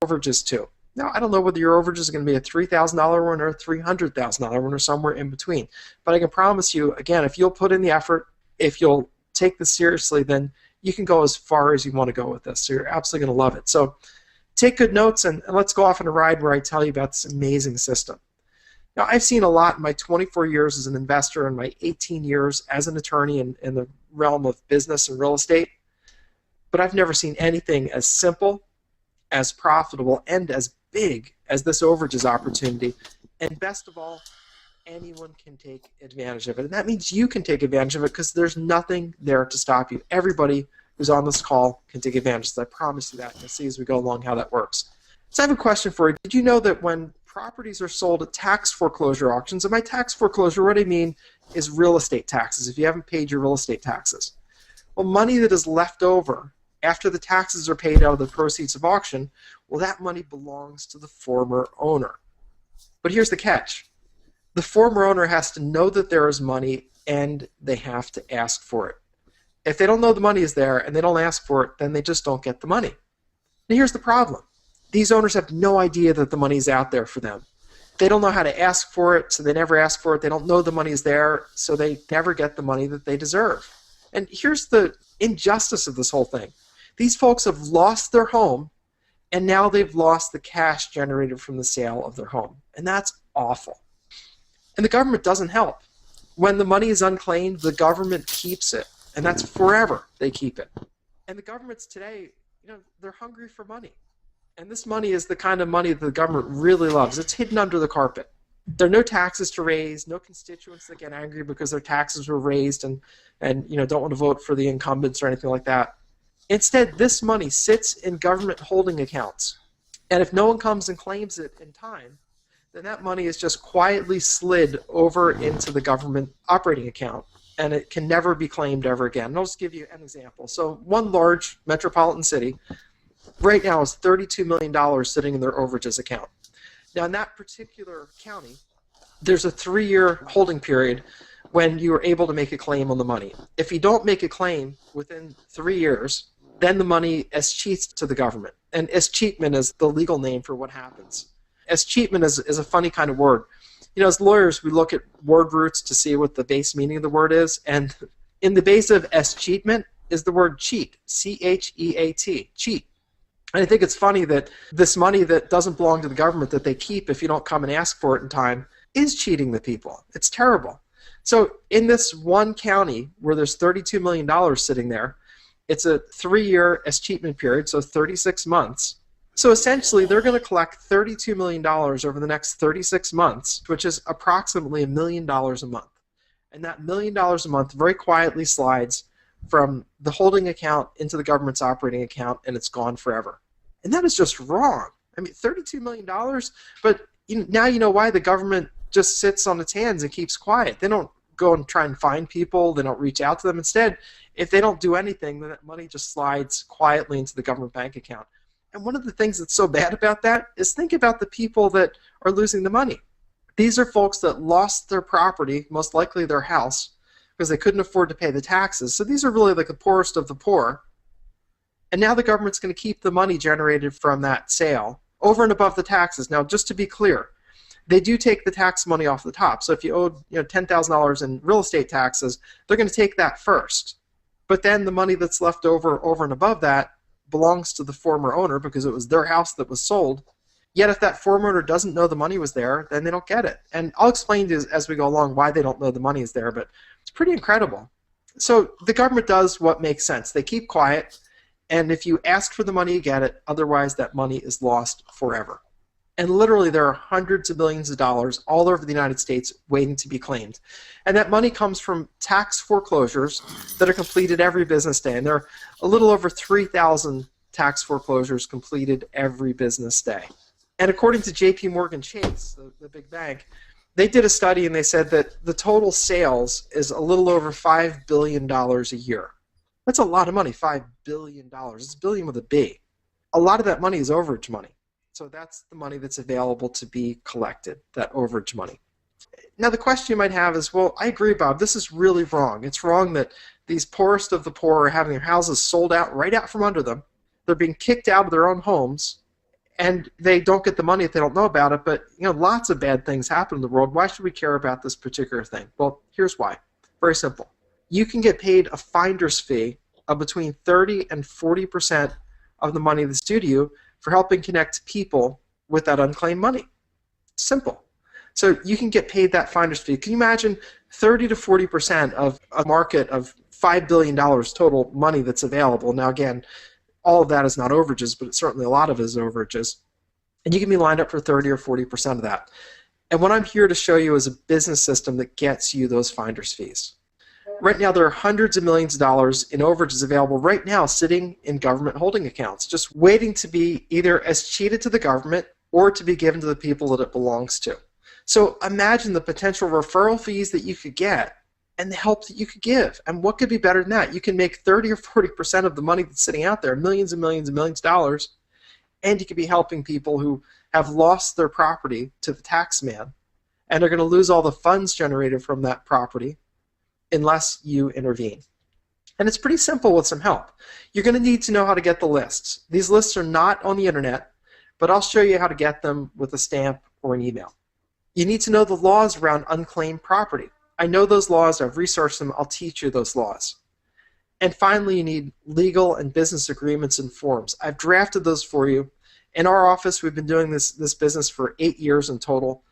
overages too. Now, I don't know whether your overage is going to be a $3,000 one or a $300,000 one or somewhere in between. But I can promise you, again, if you'll put in the effort, if you'll take this seriously, then you can go as far as you want to go with this. So you're absolutely going to love it. So take good notes and let's go off on a ride where I tell you about this amazing system. Now, I've seen a lot in my 24 years as an investor and my 18 years as an attorney in the realm of business and real estate, but I've never seen anything as simple, as profitable, and as big as this overages opportunity. And best of all, anyone can take advantage of it. And that means you can take advantage of it because there's nothing there to stop you. Everybody who's on this call can take advantage. So I promise you that. And you'll see as we go along how that works. So I have a question for you. Did you know that when properties are sold at tax foreclosure auctions, and by tax foreclosure, what I mean is real estate taxes, if you haven't paid your real estate taxes. Well, money that is left over after the taxes are paid out of the proceeds of auction, well, that money belongs to the former owner. But here's the catch. The former owner has to know that there is money, and they have to ask for it. If they don't know the money is there and they don't ask for it, then they just don't get the money. Now, here's the problem. These owners have no idea that the money is out there for them. They don't know how to ask for it, so they never ask for it. They don't know the money is there, so they never get the money that they deserve. And here's the injustice of this whole thing. These folks have lost their home, and now they've lost the cash generated from the sale of their home. And that's awful. And the government doesn't help. When the money is unclaimed, the government keeps it. And that's forever they keep it. And the governments today, they're hungry for money. And this money is the kind of money that the government really loves. It's hidden under the carpet. There are no taxes to raise, no constituents that get angry because their taxes were raised and don't want to vote for the incumbents or anything like that. Instead, this money sits in government holding accounts. And if no one comes and claims it in time, then that money is just quietly slid over into the government operating account, and it can never be claimed ever again. And I'll just give you an example. So one large metropolitan city right now is $32 million sitting in their overages account. Now, in that particular county, there's a 3-year holding period when you are able to make a claim on the money. If you don't make a claim within 3 years, then the money escheats to the government. And escheatment is the legal name for what happens. Escheatment is a funny kind of word. As lawyers, we look at word roots to see what the base meaning of the word is, and in the base of escheatment is the word cheat, C-H-E-A-T, cheat. And I think it's funny that this money that doesn't belong to the government that they keep if you don't come and ask for it in time is cheating the people. It's terrible. So in this one county where there's $32 million sitting there, it's a 3-year escheatment period, so 36 months. So essentially, they're going to collect $32 million over the next 36 months, which is approximately $1 million a month. And that $1 million a month very quietly slides from the holding account into the government's operating account, and it's gone forever. And that is just wrong. I mean, $32 million, but now you know why the government just sits on its hands and keeps quiet. They don't go and try and find people. They don't reach out to them. Instead, if they don't do anything, then that money just slides quietly into the government bank account. And one of the things that's so bad about that is think about the people that are losing the money. These are folks that lost their property, most likely their house, because they couldn't afford to pay the taxes. So these are really like the poorest of the poor. And now the government's going to keep the money generated from that sale over and above the taxes. Now, just to be clear, they do take the tax money off the top. So if you owed $10,000 in real estate taxes, they're going to take that first. But then the money that's left over and above that belongs to the former owner because it was their house that was sold. Yet if that former owner doesn't know the money was there, then they don't get it. And I'll explain to you as we go along why they don't know the money is there, but it's pretty incredible. So the government does what makes sense. They keep quiet, and if you ask for the money, you get it. Otherwise, that money is lost forever. And literally, there are hundreds of billions of dollars all over the United States waiting to be claimed. And that money comes from tax foreclosures that are completed every business day. And there are a little over 3,000 tax foreclosures completed every business day. And according to JP Morgan Chase, the big bank, they did a study and they said that the total sales is a little over $5 billion a year. That's a lot of money, $5 billion. It's billion with a B. A lot of that money is overage money. So that's the money that's available to be collected, that overage money. Now the question you might have is, well, I agree, Bob, this is really wrong. It's wrong that these poorest of the poor are having their houses sold out right out from under them. They're being kicked out of their own homes, and they don't get the money if they don't know about it. But lots of bad things happen in the world. Why should we care about this particular thing? Well, here's why. Very simple. You can get paid a finder's fee of between 30 and 40% of the money that's due to you for helping connect people with that unclaimed money. Simple. So you can get paid that finder's fee. Can you imagine 30 to 40% of a market of $5 billion total money that's available? Now, again, all of that is not overages, but certainly a lot of it is overages. And you can be lined up for 30 or 40% of that. And what I'm here to show you is a business system that gets you those finder's fees. Right now, there are hundreds of millions of dollars in overages available right now sitting in government holding accounts, just waiting to be either as cheated to the government or to be given to the people that it belongs to. So imagine the potential referral fees that you could get and the help that you could give. And what could be better than that? You can make 30 or 40% of the money that's sitting out there, millions and millions and millions of dollars, and you could be helping people who have lost their property to the tax man, and are going to lose all the funds generated from that property unless you intervene. And it's pretty simple with some help. You're going to need to know how to get the lists. These lists are not on the internet, but I'll show you how to get them with a stamp or an email. You need to know the laws around unclaimed property. I know those laws, I've researched them, I'll teach you those laws. And finally, you need legal and business agreements and forms. I've drafted those for you. In our office, we've been doing this business for 8 years in total.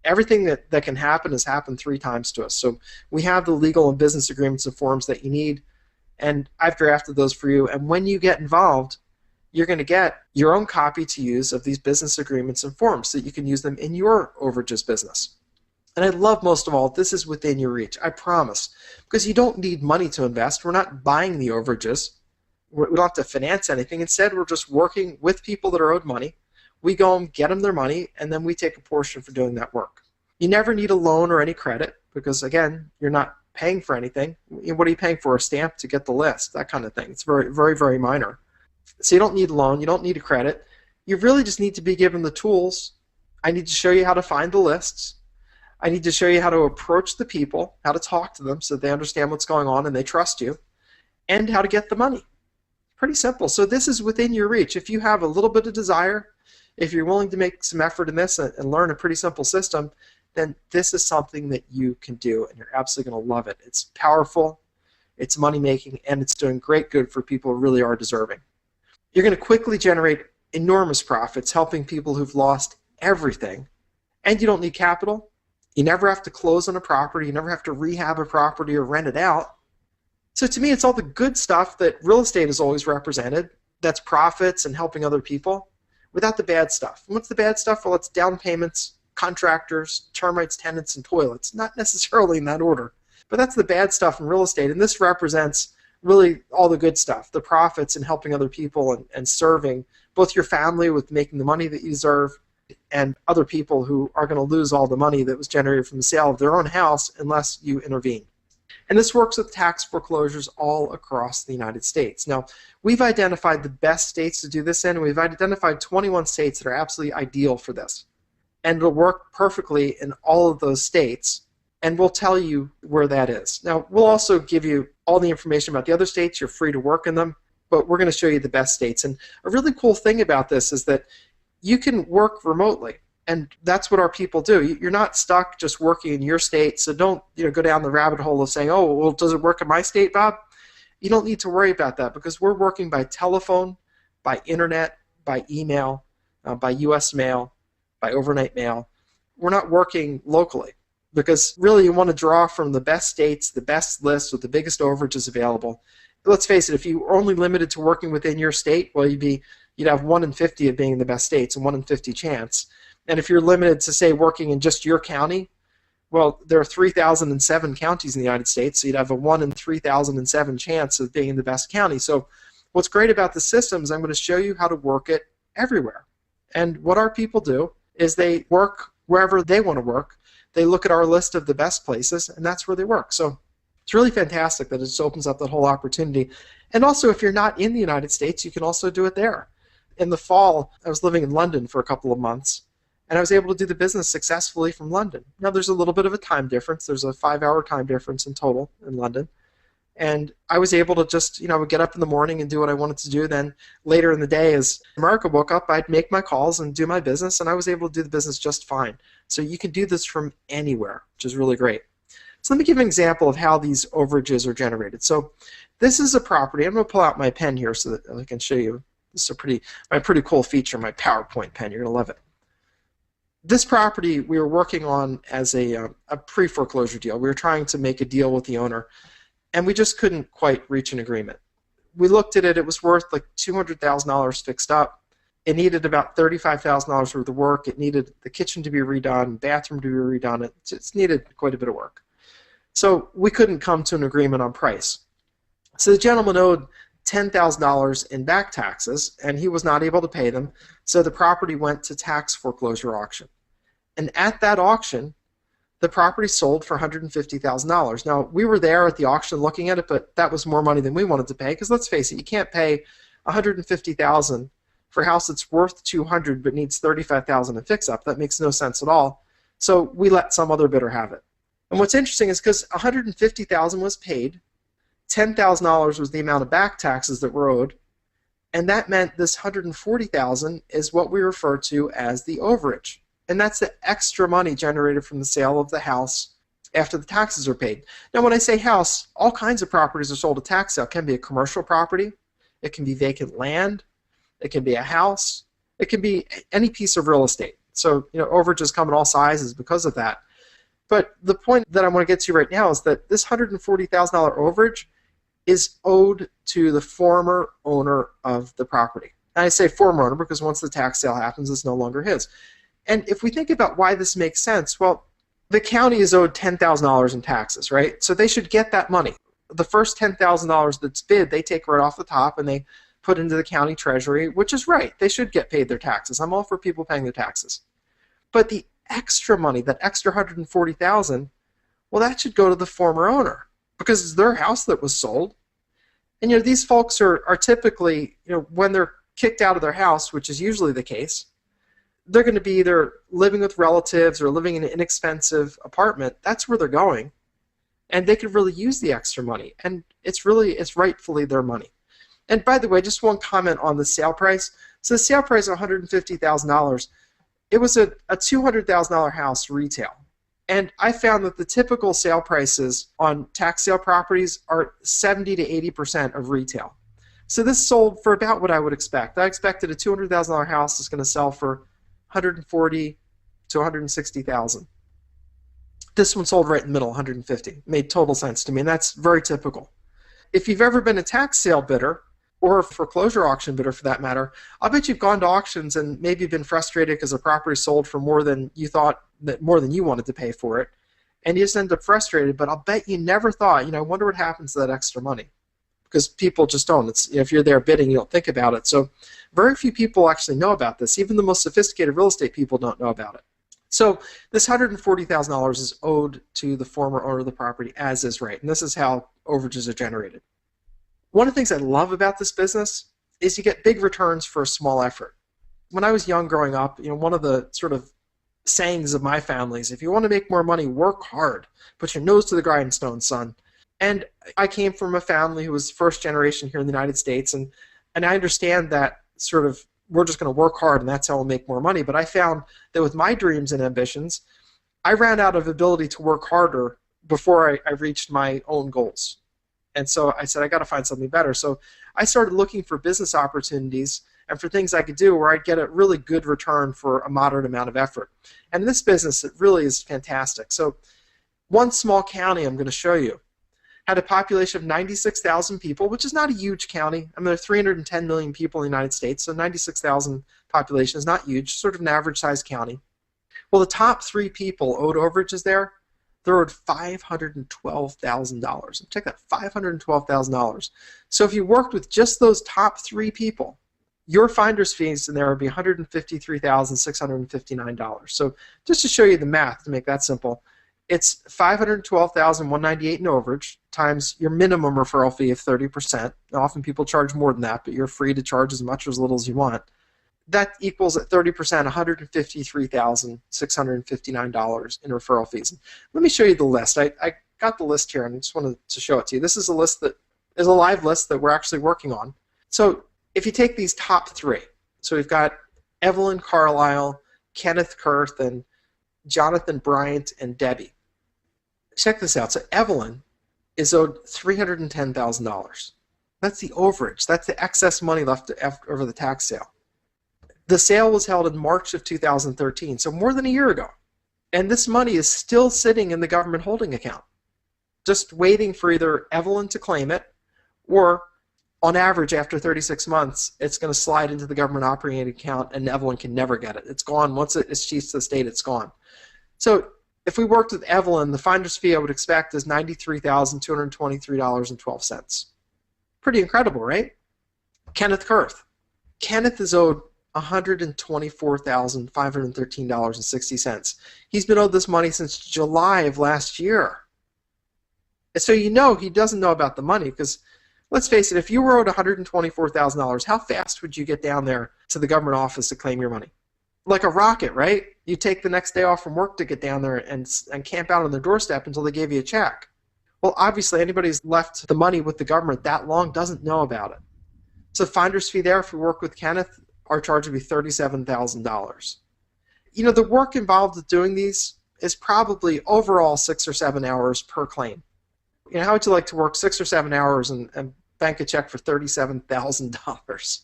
Everything that can happen has happened 3 times to us. So we have the legal and business agreements and forms that you need, and I've drafted those for you. And when you get involved, you're going to get your own copy to use of these business agreements and forms so that you can use them in your overages business. And I love most of all, this is within your reach, I promise, because you don't need money to invest. We're not buying the overages. We don't have to finance anything. Instead, we're just working with people that are owed money. We go and get them their money, and then we take a portion for doing that work. You never need a loan or any credit because, again, you're not paying for anything. What are you paying for? A stamp to get the list, that kind of thing. It's very, very, very minor. So you don't need a loan. You don't need a credit. You really just need to be given the tools. I need to show you how to find the lists. I need to show you how to approach the people, how to talk to them so they understand what's going on and they trust you, and how to get the money. Pretty simple. So this is within your reach. If you have a little bit of desire, if you're willing to make some effort in this and learn a pretty simple system, then this is something that you can do, and you're absolutely going to love it. It's powerful, it's money-making, and it's doing great good for people who really are deserving. You're going to quickly generate enormous profits helping people who've lost everything, and you don't need capital. You never have to close on a property. You never have to rehab a property or rent it out. So to me, it's all the good stuff that real estate has always represented. That's profits and helping other people without the bad stuff. And what's the bad stuff? Well, it's down payments, contractors, termites, tenants, and toilets. Not necessarily in that order. But that's the bad stuff in real estate. And this represents really all the good stuff, the profits and helping other people and serving both your family with making the money that you deserve and other people who are going to lose all the money that was generated from the sale of their own house unless you intervene. And this works with tax foreclosures all across the United States. Now, we've identified the best states to do this in, and we've identified 21 states that are absolutely ideal for this. And it'll work perfectly in all of those states, and we'll tell you where that is. Now, we'll also give you all the information about the other states. You're free to work in them, but we're going to show you the best states. And a really cool thing about this is that you can work remotely, and that's what our people do. You're not stuck just working in your state, so don't go down the rabbit hole of saying, oh, well, does it work in my state, Bob? You don't need to worry about that because we're working by telephone, by internet, by email, by U.S. mail, by overnight mail. We're not working locally because really you want to draw from the best states, the best lists with the biggest overages available. Let's face it, if you were only limited to working within your state, well, you'd have 1 in 50 of being in the best states, a 1 in 50 chance. And if you're limited to, say, working in just your county, well, there are 3,007 counties in the United States, so you'd have a 1 in 3,007 chance of being in the best county. So what's great about the system is I'm going to show you how to work it everywhere. And what our people do is they work wherever they want to work. They look at our list of the best places, and that's where they work. So it's really fantastic that it just opens up that whole opportunity. And also, if you're not in the United States, you can also do it there. In the fall, I was living in London for a couple of months, and I was able to do the business successfully from London. Now, there's a little bit of a time difference. There's a 5-hour time difference in total in London. And I was able to just, get up in the morning and do what I wanted to do. Then later in the day, as America woke up, I'd make my calls and do my business, and I was able to do the business just fine. So you can do this from anywhere, which is really great. So let me give an example of how these overages are generated. So this is a property. I'm going to pull out my pen here so that I can show you. This is my pretty cool feature, my PowerPoint pen. You're going to love it. This property we were working on as a pre-foreclosure deal. We were trying to make a deal with the owner, and we just couldn't quite reach an agreement. We looked at it. It was worth like $200,000 fixed up. It needed about $35,000 worth of work. It needed the kitchen to be redone, bathroom to be redone. It just needed quite a bit of work. So we couldn't come to an agreement on price. So the gentleman owed $10,000 in back taxes, and he was not able to pay them, so the property went to tax foreclosure auction. And at that auction, the property sold for $150,000. Now, we were there at the auction looking at it, but that was more money than we wanted to pay, because let's face it, you can't pay $150,000 for a house that's worth $200,000 but needs $35,000 in fix-up. That makes no sense at all. So we let some other bidder have it. And what's interesting is because $150,000 was paid, $10,000 was the amount of back taxes that were owed, and that meant this $140,000 is what we refer to as the overage. And that's the extra money generated from the sale of the house after the taxes are paid. Now, when I say house, all kinds of properties are sold at tax sale. It can be a commercial property, it can be vacant land, it can be a house, it can be any piece of real estate. So, overages come in all sizes because of that. But the point that I want to get to right now is that this $140,000 overage is owed to the former owner of the property. And I say former owner because once the tax sale happens, it's no longer his. And if we think about why this makes sense, well, the county is owed $10,000 in taxes, right? So they should get that money. The first $10,000 that's bid, they take right off the top and they put into the county treasury, which is right. They should get paid their taxes. I'm all for people paying their taxes. But the extra money, that extra $140,000, well, that should go to the former owner because it's their house that was sold. And these folks are typically, when they're kicked out of their house, which is usually the case, they're going to be either living with relatives or living in an inexpensive apartment. That's where they're going, and they could really use the extra money, and it's rightfully their money. And by the way, just one comment on the sale price. So the sale price of $150,000, it was a $200,000 house retail. And I found that the typical sale prices on tax sale properties are 70 to 80% of retail. So this sold for about what I would expect. I expected a $200,000 house is going to sell for $140,000 to $160,000. This one sold right in the middle, $150,000. Made total sense to me, and that's very typical. If you've ever been a tax sale bidder, or a foreclosure auction bidder for that matter, I'll bet you've gone to auctions and maybe been frustrated because the property sold for more than you thought, more than you wanted to pay for it, and you just end up frustrated. But I'll bet you never thought, I wonder what happens to that extra money, because people just don't. If you're there bidding, you don't think about it. So very few people actually know about this. Even the most sophisticated real estate people don't know about it. So this $140,000 is owed to the former owner of the property, as is right, and this is how overages are generated. One of the things I love about this business is you get big returns for a small effort. When I was young growing up, one of the sort of sayings of my family is, if you want to make more money, work hard. Put your nose to the grindstone, son. And I came from a family who was first generation here in the United States, and I understand that sort of we're just going to work hard and that's how we'll make more money. But I found that with my dreams and ambitions, I ran out of ability to work harder before I reached my own goals. And so I said, I got to find something better. So I started looking for business opportunities and for things I could do where I'd get a really good return for a moderate amount of effort. And this business, it really is fantastic. So one small county I'm going to show you had a population of 96,000 people, which is not a huge county. I mean, there are 310 million people in the United States, so 96,000 population is not huge, sort of an average-sized county. Well, the top 3 people owed overages there. They're owed $512,000. Check that, $512,000. So if you worked with just those top 3 people, your finder's fees in there would be $153,659. So just to show you the math, to make that simple, it's $512,198 in overage times your minimum referral fee of 30%. Now, often people charge more than that, but you're free to charge as much or as little as you want. That equals at 30% $153,659 in referral fees. Let me show you the list. I got the list here, and I just wanted to show it to you. This is a list that is a live list that we're actually working on. So if you take these top three, so we've got Evelyn Carlisle, Kenneth Kurth, and Jonathan Bryant, and Debbie. Check this out. So Evelyn is owed $310,000. That's the overage. That's the excess money left over the tax sale. The sale was held in March of 2013, so more than a year ago. And this money is still sitting in the government holding account, just waiting for either Evelyn to claim it, or on average, after 36 months, it's going to slide into the government operating account and Evelyn can never get it. It's gone. Once it achieves the state, it's gone. So if we worked with Evelyn, the finder's fee I would expect is $93,223.12. Pretty incredible, right? Kenneth Kurth. Kenneth is owed $124,513.60. He's been owed this money since July of last year. And so you know he doesn't know about the money, because let's face it, if you were owed $124,000, how fast would you get down there to the government office to claim your money? Like a rocket, right? You take the next day off from work to get down there and camp out on their doorstep until they give you a check. Well, obviously anybody who's left the money with the government that long doesn't know about it. So finder's fee there, if we work with Kenneth, our charge would be $37,000. You know, the work involved with doing these is probably overall 6 or 7 hours per claim. You know, how would you like to work 6 or 7 hours and bank a check for $37,000?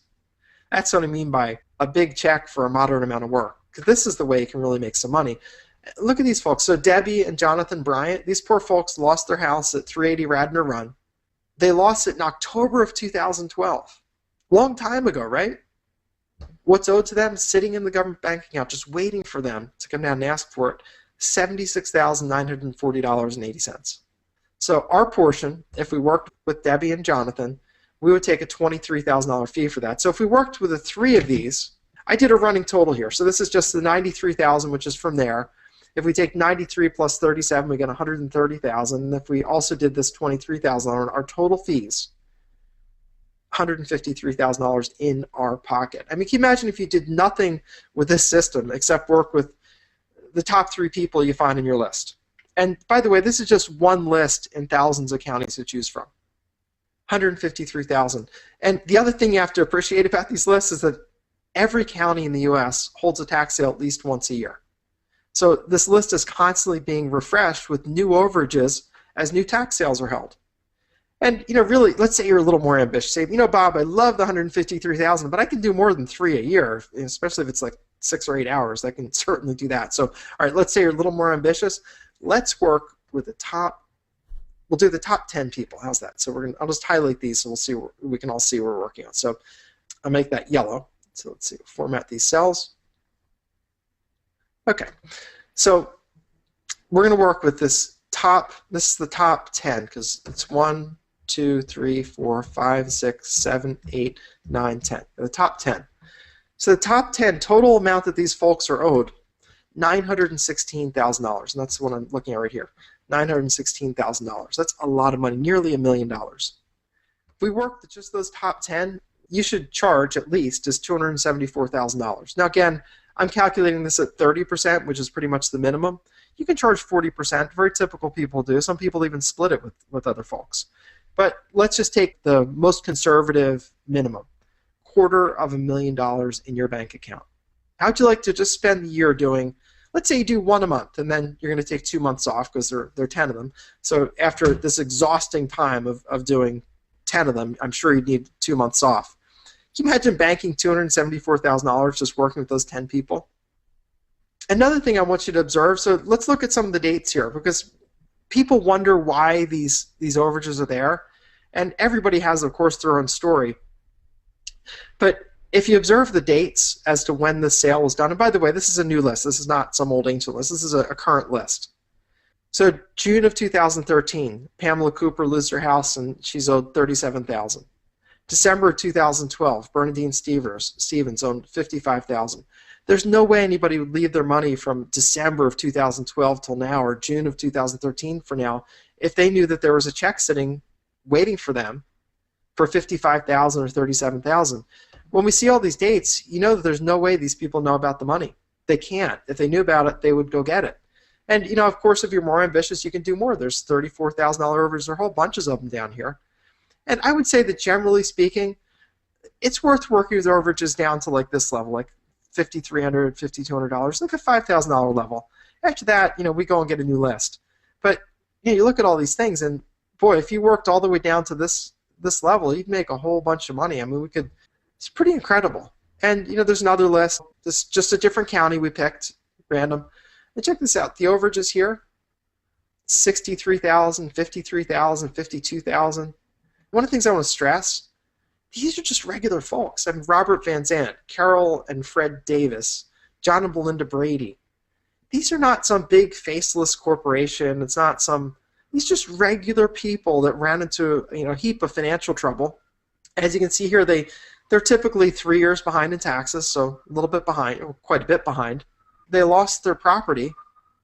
That's what I mean by a big check for a moderate amount of work. Because this is the way you can really make some money. Look at these folks. So Debbie and Jonathan Bryant, these poor folks lost their house at 380 Radnor Run. They lost it in October of 2012. Long time ago, right? What's owed to them? Sitting in the government bank account, just waiting for them to come down and ask for it, $76,940.80. So our portion, if we worked with Debbie and Jonathan, we would take a $23,000 fee for that. So if we worked with the three of these, I did a running total here. So this is just the $93,000, which is from there. If we take 93 plus 37, we get $130,000. And if we also did this $23,000, our total fees, $153,000 in our pocket. I mean, can you imagine if you did nothing with this system except work with the top three people you find in your list? And by the way, this is just one list in thousands of counties to choose from. 153,000. And the other thing you have to appreciate about these lists is that every county in the U.S. holds a tax sale at least once a year. So this list is constantly being refreshed with new overages as new tax sales are held. And, you know, really, let's say you're a little more ambitious. Say, you know, Bob, I love the 153,000, but I can do more than 3 a year, especially if it's like 6 or 8 hours. I can certainly do that. So, all right, let's say you're a little more ambitious. Let's work with the top. We'll do the top 10 people. How's that? So I'll just highlight these, so we'll see. We can all see what we're working on. So I'll make that yellow. So let's see. Format these cells. Okay. So we're going to work with this top. This is the top 10 because it's 1, 2, 3, 4, 5, 6, 7, 8, 9, 10. The top 10. So the top 10 total amount that these folks are owed, $916,000, and that's what I'm looking at right here. $916,000. That's a lot of money, nearly $1 million. If we work with just those top 10, you should charge at least just $274,000. Now again, I'm calculating this at 30%, which is pretty much the minimum. You can charge 40%. Very typical people do. Some people even split it with other folks. But let's just take the most conservative minimum, $250,000 in your bank account. How'd you like to just spend the year doing, let's say you do one a month, and then you're going to take 2 months off because there are 10 of them. So after this exhausting time of doing 10 of them, I'm sure you'd need 2 months off. Can you imagine banking $274,000 just working with those 10 people? Another thing I want you to observe, so let's look at some of the dates here, because people wonder why these overages are there, and everybody has, of course, their own story. But if you observe the dates as to when the sale was done, and by the way, this is a new list. This is not some old ancient list. This is a current list. So June of 2013, Pamela Cooper loses her house, and she's owed $37,000. December of 2012, Bernadine Stevens owned $55,000. There's no way anybody would leave their money from December of 2012 till now, or June of 2013 for now, if they knew that there was a check sitting waiting for them for $55,000 or $37,000. When we see all these dates, you know that there's no way these people know about the money. They can't. If they knew about it, they would go get it. And of course, if you're more ambitious, you can do more. There's $34,000 overages. There are whole bunches of them down here. And I would say that generally speaking, it's worth working with overages down to like this level, like $5,300, $5,200, like a $5,000 level. After that, we go and get a new list. But you look at all these things, and boy, if you worked all the way down to this level, you'd make a whole bunch of money. I mean, it's pretty incredible. And there's another list. This is just a different county we picked, random. And check this out. The overages here, 63,000, 53,000, 52,000. One of the things I want to stress, these are just regular folks. I mean, Robert Van Zant, Carol and Fred Davis, John and Belinda Brady. These are not some big faceless corporation. It's not these just regular people that ran into a heap of financial trouble. As you can see here, they're typically 3 years behind in taxes, so a little bit behind, or quite a bit behind. They lost their property,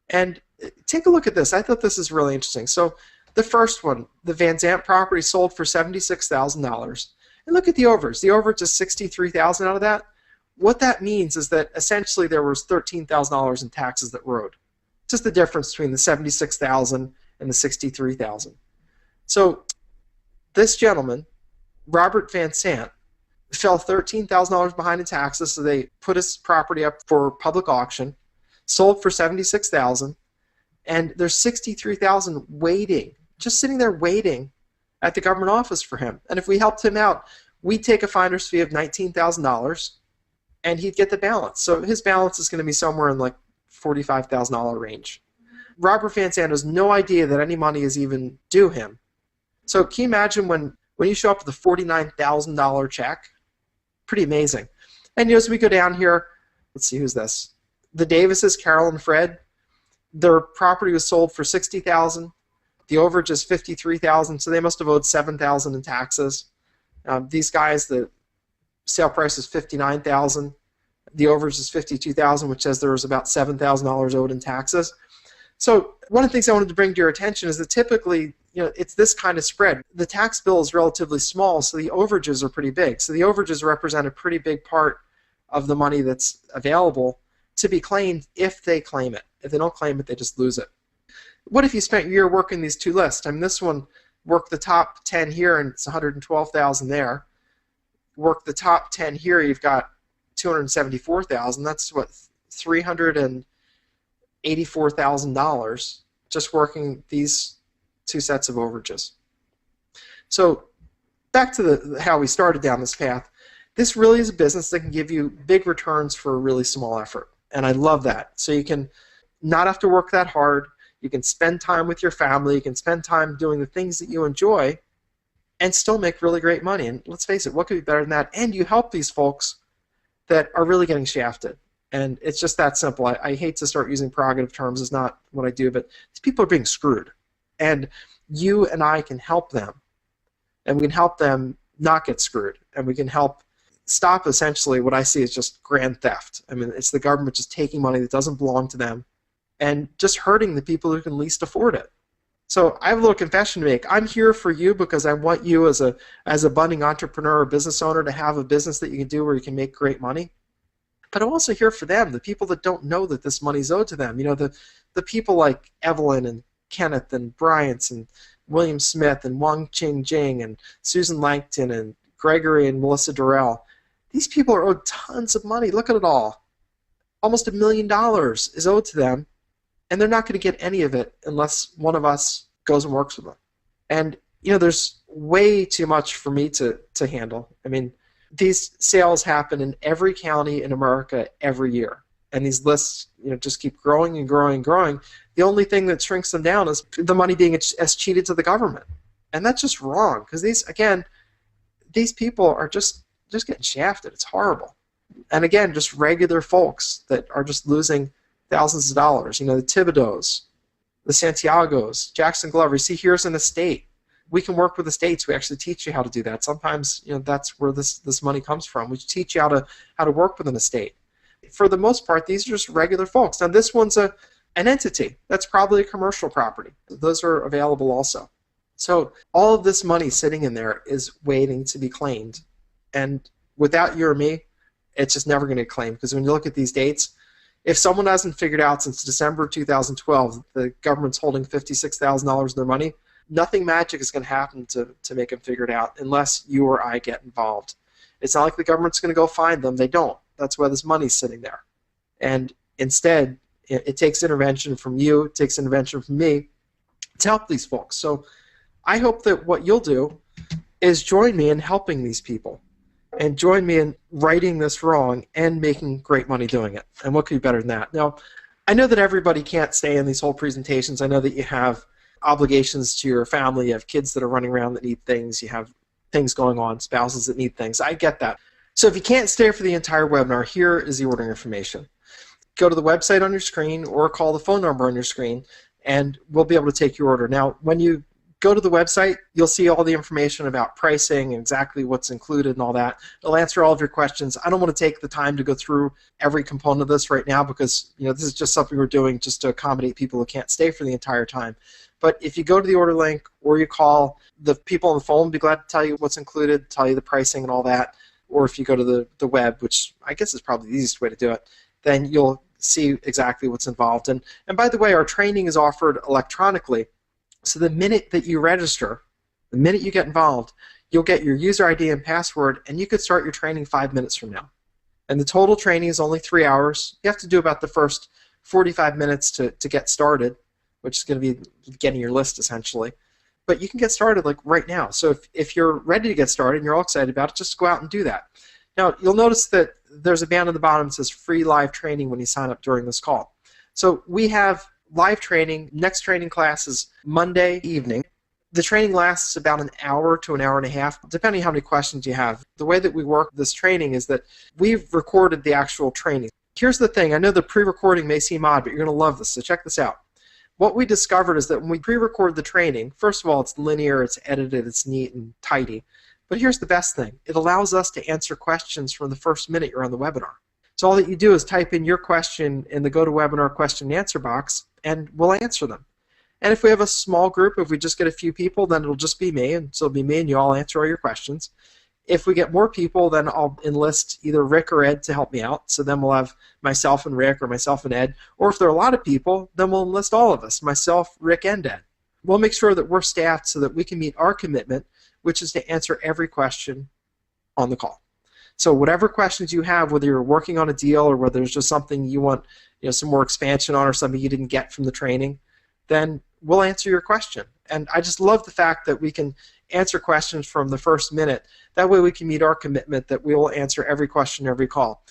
and take a look at this. I thought this is really interesting. So the first one, the Van Zant property sold for $76,000. And look at the overs. The overage is $63,000 out of that. What that means is that essentially there was $13,000 in taxes that rode. Just the difference between the $76,000 and the $63,000. So this gentleman, Robert Van Zant, fell $13,000 behind in taxes, so they put his property up for public auction, sold for $76,000, and there's $63,000 waiting, just sitting there waiting at the government office for him. And if we helped him out, we'd take a finder's fee of $19,000, and he'd get the balance. So his balance is going to be somewhere in like $45,000 range. Robert Van Zant has no idea that any money is even due him. So can you imagine when you show up with a $49,000 check? Pretty amazing. And as we go down here, let's see, who's this? The Davises, Carol and Fred, their property was sold for $60,000. The overage is $53,000, so they must have owed $7,000 in taxes. These guys, the sale price is $59,000. The overage is $52,000, which says there was about $7,000 owed in taxes. So one of the things I wanted to bring to your attention is that typically, it's this kind of spread. The tax bill is relatively small, so the overages are pretty big. So the overages represent a pretty big part of the money that's available to be claimed if they claim it. If they don't claim it, they just lose it. What if you spent your year working these two lists? I mean, this one worked the top 10 here, and it's $112,000 there. Work the top 10 here, you've got $274,000. That's what, $384,000 just working these two sets of overages. So back to how we started down this path. This really is a business that can give you big returns for a really small effort, and I love that. So you can not have to work that hard. You can spend time with your family. You can spend time doing the things that you enjoy and still make really great money. And let's face it, what could be better than that? And you help these folks that are really getting shafted. And it's just that simple. I hate to start using prerogative terms. It's not what I do, but these people are being screwed. And you and I can help them. And we can help them not get screwed. And we can help stop essentially what I see as just grand theft. I mean, it's the government just taking money that doesn't belong to them and just hurting the people who can least afford it. So I have a little confession to make. I'm here for you because I want you as a budding entrepreneur or business owner to have a business that you can do where you can make great money. But I'm also here for them, the people that don't know that this money's owed to them. The people like Evelyn and Kenneth and Bryant and William Smith and Wang Ching Jing and Susan Langton and Gregory and Melissa Durrell. These people are owed tons of money. Look at it all. Almost $1 million is owed to them, and they're not going to get any of it unless one of us goes and works with them. And there's way too much for me to handle. I mean, these sales happen in every county in America every year, and these lists just keep growing and growing and growing. The only thing that shrinks them down is the money being as cheated to the government, and that's just wrong because these people are just getting shafted. It's horrible. And again, just regular folks that are just losing thousands of dollars. The Thibodeaus, the Santiagos, Jackson Glover. You see, here's an estate. We can work with estates. We actually teach you how to do that. Sometimes that's where this money comes from. We teach you how to work with an estate. For the most part, these are just regular folks. Now this one's an entity. That's probably a commercial property. Those are available also. So all of this money sitting in there is waiting to be claimed. And without you or me, it's just never going to get claimed. Because when you look at these dates, If someone hasn't figured out since December 2012 that the government's holding $56,000 of their money, nothing magic is going to happen to make them figure it out unless you or I get involved. It's not like the government's going to go find them. They don't. That's why this money's sitting there. And instead, it takes intervention from you, it takes intervention from me to help these folks. So I hope that what you'll do is join me in helping these people and join me in righting this wrong and making great money doing it. And what could be better than that? Now, I know that everybody can't stay in these whole presentations. I know that you have obligations to your family, you have kids that are running around that need things, you have things going on, spouses that need things. I get that. So if you can't stay for the entire webinar, here is the ordering information. Go to the website on your screen or call the phone number on your screen, and we'll be able to take your order. Now, when you go to the website, you'll see all the information about pricing, exactly what's included and all that. It'll answer all of your questions. I don't want to take the time to go through every component of this right now because this is just something we're doing just to accommodate people who can't stay for the entire time. But if you go to the order link or you call the people on the phone, be glad to tell you what's included, tell you the pricing and all that. Or if you go to the web, which I guess is probably the easiest way to do it, then you'll see exactly what's involved. And by the way, our training is offered electronically. So the minute that you register, the minute you get involved, you'll get your user ID and password, and you could start your training 5 minutes from now. And the total training is only 3 hours. You have to do about the first 45 minutes to get started, which is going to be getting your list essentially. But you can get started like right now. So if you're ready to get started and you're all excited about it, just go out and do that. Now, you'll notice that there's a band on the bottom that says free live training when you sign up during this call. So we have live training. Next training class is Monday evening. The training lasts about an hour to an hour and a half, depending on how many questions you have. The way that we work this training is that we've recorded the actual training. Here's the thing. I know the pre-recording may seem odd, but you're going to love this, so check this out. What we discovered is that when we pre-record the training, first of all, it's linear, it's edited, it's neat and tidy. But here's the best thing. It allows us to answer questions from the first minute you're on the webinar. So all that you do is type in your question in the GoToWebinar question and answer box, and we'll answer them. And if we have a small group, if we just get a few people, then it'll just be me, and so it'll be me and you all answer all your questions. If we get more people, then I'll enlist either Rick or Ed to help me out. So then we'll have myself and Rick or myself and Ed. Or if there are a lot of people, then we'll enlist all of us, myself, Rick, and Ed. We'll make sure that we're staffed so that we can meet our commitment, which is to answer every question on the call. So whatever questions you have, whether you're working on a deal or whether there's just something you want some more expansion on or something you didn't get from the training, then we'll answer your question. And I just love the fact that we can answer questions from the first minute. That way we can meet our commitment that we will answer every question, every call.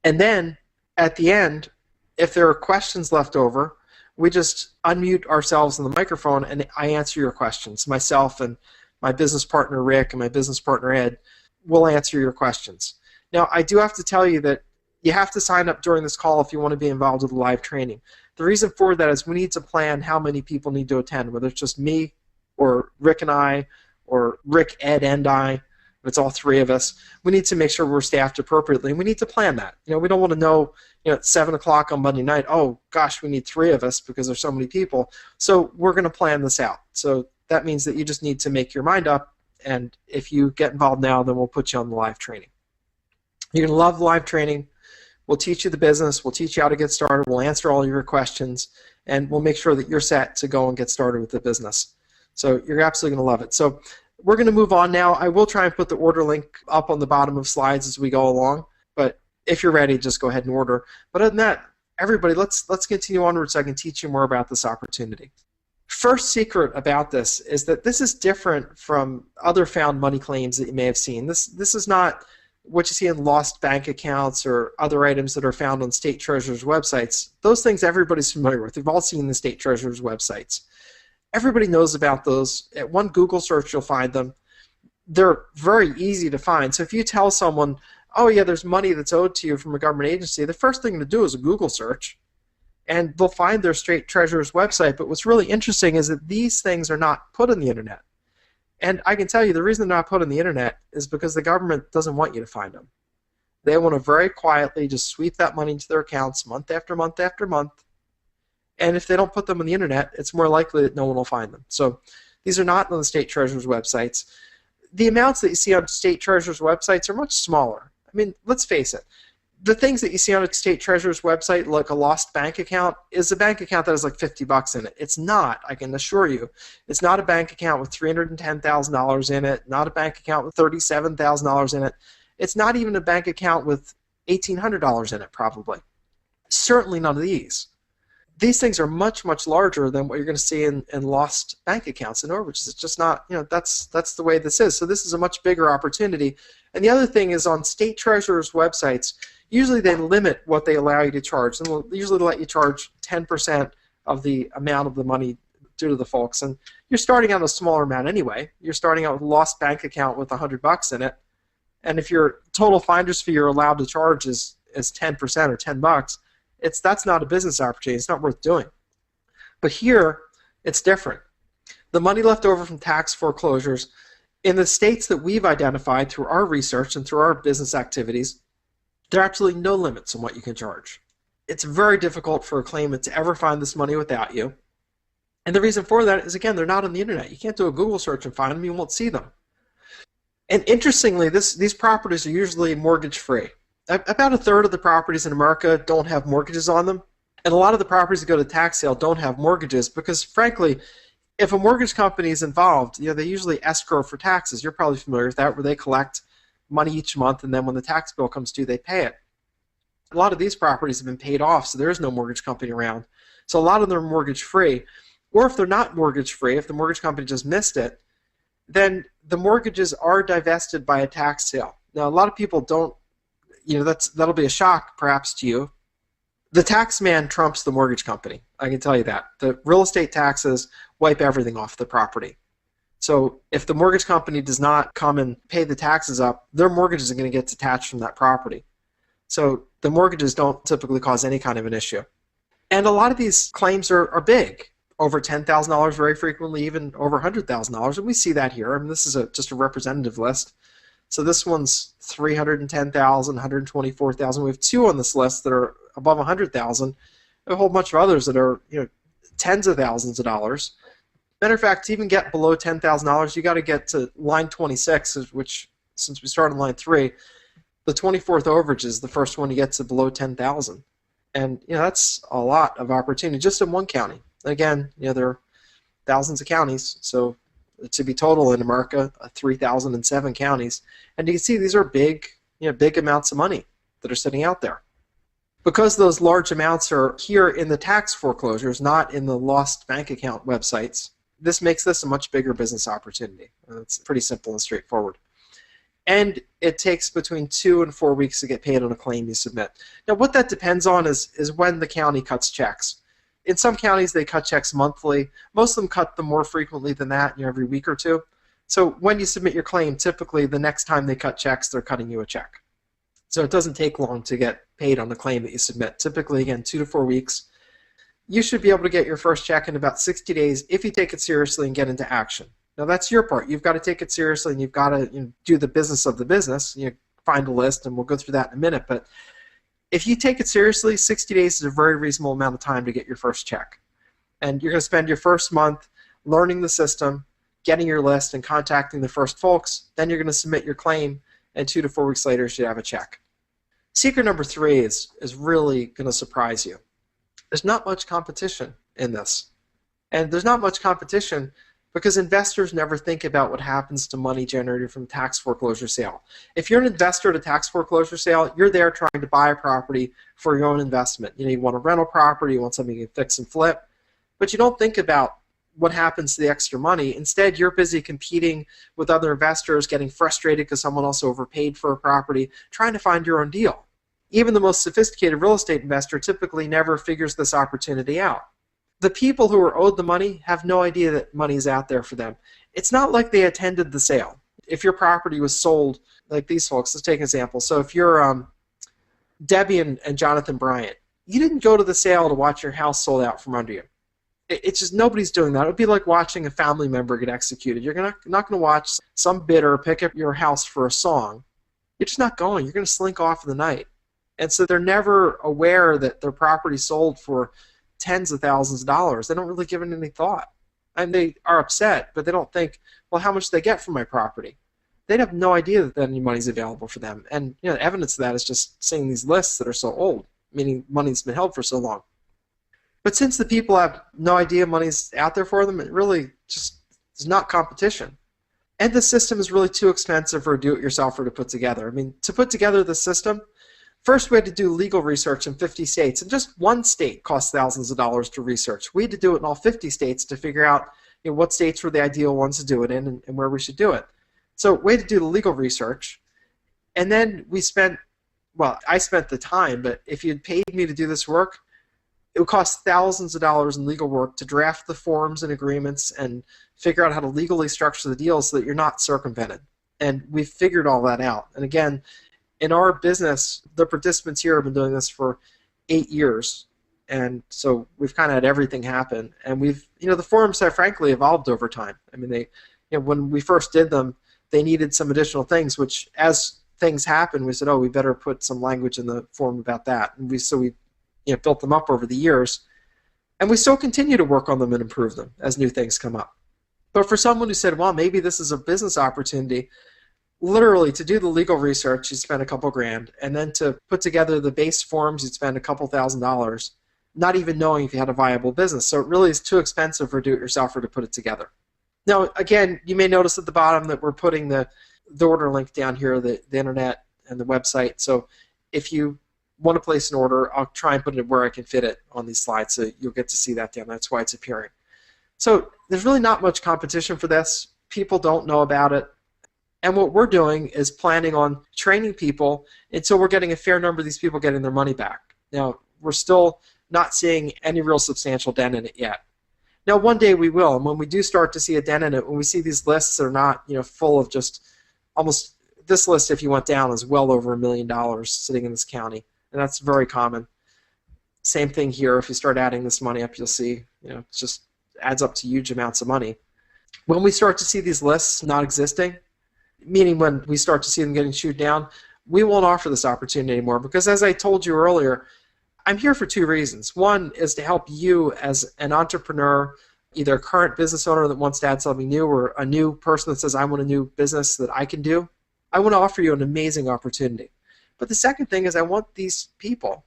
And then at the end, if there are questions left over, we just unmute ourselves in the microphone and I answer your questions. Myself and my business partner Rick and my business partner Ed will answer your questions. Now, I do have to tell you that you have to sign up during this call if you want to be involved with the live training. The reason for that is we need to plan how many people need to attend, whether it's just me or Rick and I or Rick, Ed, and I. If it's all three of us, we need to make sure we're staffed appropriately, and we need to plan that. We don't want to know, at 7 o'clock on Monday night, oh, gosh, we need 3 of us because there's so many people. So we're going to plan this out. So that means that you just need to make your mind up, and if you get involved now, then we'll put you on the live training. You're going to love the live training. We'll teach you the business. We'll teach you how to get started. We'll answer all your questions, and we'll make sure that you're set to go and get started with the business. So you're absolutely going to love it. So we're going to move on now. I will try and put the order link up on the bottom of slides as we go along, but if you're ready, just go ahead and order. But other than that, everybody, let's continue onward so I can teach you more about this opportunity. First secret about this is that this is different from other found money claims that you may have seen. This is not what you see in lost bank accounts or other items that are found on state treasurers' websites. Those things everybody's familiar with. We've all seen the state treasurers' websites. Everybody knows about those. At one Google search, you'll find them. They're very easy to find. So if you tell someone, oh yeah, there's money that's owed to you from a government agency, the first thing to do is a Google search, and they'll find their state treasurer's website. But what's really interesting is that these things are not put on the internet. And I can tell you the reason they're not put on the internet is because the government doesn't want you to find them. They want to very quietly just sweep that money into their accounts month after month after month. And if they don't put them on the internet, it's more likely that no one will find them. So these are not on the state treasurer's websites. The amounts that you see on state treasurer's websites are much smaller. I mean, let's face it. The things that you see on a state treasurer's website, like a lost bank account, is a bank account that has like $50 in it. It's not, I can assure you. It's not a bank account with $310,000 in it, not a bank account with $37,000 in it. It's not even a bank account with $1,800 in it, probably. Certainly none of these. These things are much, much larger than what you're going to see in lost bank accounts and overages. It's just not, that's the way this is. So this is a much bigger opportunity. And the other thing is on state treasurers' websites, usually they limit what they allow you to charge. And they'll usually let you charge 10% of the amount of the money due to the folks. And you're starting out a smaller amount anyway. You're starting out with a lost bank account with $100 in it. And if your total finder's fee you're allowed to charge is 10% or $10, that's not a business opportunity. It's not worth doing. But here, it's different. The money left over from tax foreclosures, in the states that we've identified through our research and through our business activities, there are absolutely no limits on what you can charge. It's very difficult for a claimant to ever find this money without you. And the reason for that is, again, they're not on the internet. You can't do a Google search and find them. You won't see them. And interestingly, these properties are usually mortgage-free. About a third of the properties in America don't have mortgages on them. And a lot of the properties that go to tax sale don't have mortgages because, frankly, if a mortgage company is involved, they usually escrow for taxes. You're probably familiar with that, where they collect money each month, and then when the tax bill comes due, they pay it. A lot of these properties have been paid off, so there is no mortgage company around. So a lot of them are mortgage-free. Or if they're not mortgage-free, if the mortgage company just missed it, then the mortgages are divested by a tax sale. Now, a lot of people don't, that'll be a shock perhaps to you. The tax man trumps the mortgage company. I can tell you that. The real estate taxes wipe everything off the property. So if the mortgage company does not come and pay the taxes up, their mortgages are going to get detached from that property. So the mortgages don't typically cause any kind of an issue. And a lot of these claims are big, over $10,000 very frequently, even over $100,000, and we see that here. I mean, this is just a representative list. So this one's $310,000, $124,000. We have two on this list that are above $100,000. A whole bunch of others that are tens of thousands of dollars. Matter of fact, to even get below $10,000, you got to get to line 26, which, since we started on line 3, the 24th overage is the first one to get to below $10,000. And that's a lot of opportunity just in one county. Again, there are thousands of counties, so to be total in America, 3,007 counties. And you can see these are big, big amounts of money that are sitting out there. Because those large amounts are here in the tax foreclosures, not in the lost bank account websites, this makes this a much bigger business opportunity. It's pretty simple and straightforward. And it takes between 2 and 4 weeks to get paid on a claim you submit. Now, what that depends on is when the county cuts checks. In some counties, they cut checks monthly. Most of them cut them more frequently than that, every week or two. So when you submit your claim, typically the next time they cut checks, they're cutting you a check. So it doesn't take long to get paid on the claim that you submit. Typically, again, 2 to 4 weeks. You should be able to get your first check in about 60 days if you take it seriously and get into action. Now, that's your part. You've got to take it seriously, and you've got to do the business of the business. Find a list, and we'll go through that in a minute. But if you take it seriously, 60 days is a very reasonable amount of time to get your first check. And you're going to spend your first month learning the system, getting your list, and contacting the first folks. Then you're going to submit your claim, and 2 to 4 weeks later, you should have a check. Secret number 3 is really going to surprise you. There's not much competition in this. And there's not much competition because investors never think about what happens to money generated from tax foreclosure sale. If you're an investor at a tax foreclosure sale, you're there trying to buy a property for your own investment. You want a rental property, you want something you can fix and flip, but you don't think about what happens to the extra money. Instead, you're busy competing with other investors, getting frustrated because someone else overpaid for a property, trying to find your own deal. Even the most sophisticated real estate investor typically never figures this opportunity out. The people who are owed the money have no idea that money is out there for them. It's not like they attended the sale. If your property was sold, like these folks, let's take an example. So if you're Debbie and Jonathan Bryant, you didn't go to the sale to watch your house sold out from under you. It's just nobody's doing that. It would be like watching a family member get executed. You're not going to watch some bidder pick up your house for a song. You're just not going. You're going to slink off in the night. And so they're never aware that their property sold for tens of thousands of dollars. They don't really give it any thought. And they are upset, but they don't think, well, how much do they get for my property? they'd have no idea that any money's available for them. And evidence of that is just seeing these lists that are so old, meaning money's been held for so long. But since the people have no idea money's out there for them, it really just is not competition. And the system is really too expensive for a do-it-yourselfer to put together. I mean, to put together the system, first we had to do legal research in 50 states, and just one state cost thousands of dollars to research. We had to do it in all 50 states to figure out what states were the ideal ones to do it in and where we should do it. So we had to do the legal research, and then we spent, well, I spent the time, but if you'd paid me to do this work, it would cost thousands of dollars in legal work to draft the forms and agreements and figure out how to legally structure the deal so that you're not circumvented. And we've figured all that out. And again, in our business, the participants here have been doing this for 8 years. And so we've kind of had everything happen. And we've, the forms have frankly evolved over time. I mean, when we first did them, they needed some additional things, which as things happen, we said, oh, we better put some language in the form about that. And we built them up over the years, and we still continue to work on them and improve them as new things come up. But for someone who said, well, maybe this is a business opportunity, literally to do the legal research, you'd spend a couple grand, and then to put together the base forms, you'd spend a couple $1,000s, not even knowing if you had a viable business. So it really is too expensive for a do-it-yourselfer to put it together. Now, again, you may notice at the bottom that we're putting the order link down here, the internet and the website. So if you want to place an order, I'll try and put it where I can fit it on these slides, so you'll get to see that down. That's why it's appearing. So there's really not much competition for this. People don't know about it. And what we're doing is planning on training people until we're getting a fair number of these people getting their money back. Now, we're still not seeing any real substantial dent in it yet. Now, one day we will, and when we do start to see a dent in it, when we see these lists that are not full of just almost, this list, if you went down, is well over $1 million sitting in this county. And that's very common. Same thing here. If you start adding this money up, you'll see, it just adds up to huge amounts of money. When we start to see these lists not existing, meaning when we start to see them getting chewed down, we won't offer this opportunity anymore, because as I told you earlier, I'm here for 2 reasons. One is to help you as an entrepreneur, either a current business owner that wants to add something new, or a new person that says, I want a new business that I can do. I want to offer you an amazing opportunity. But the second thing is I want these people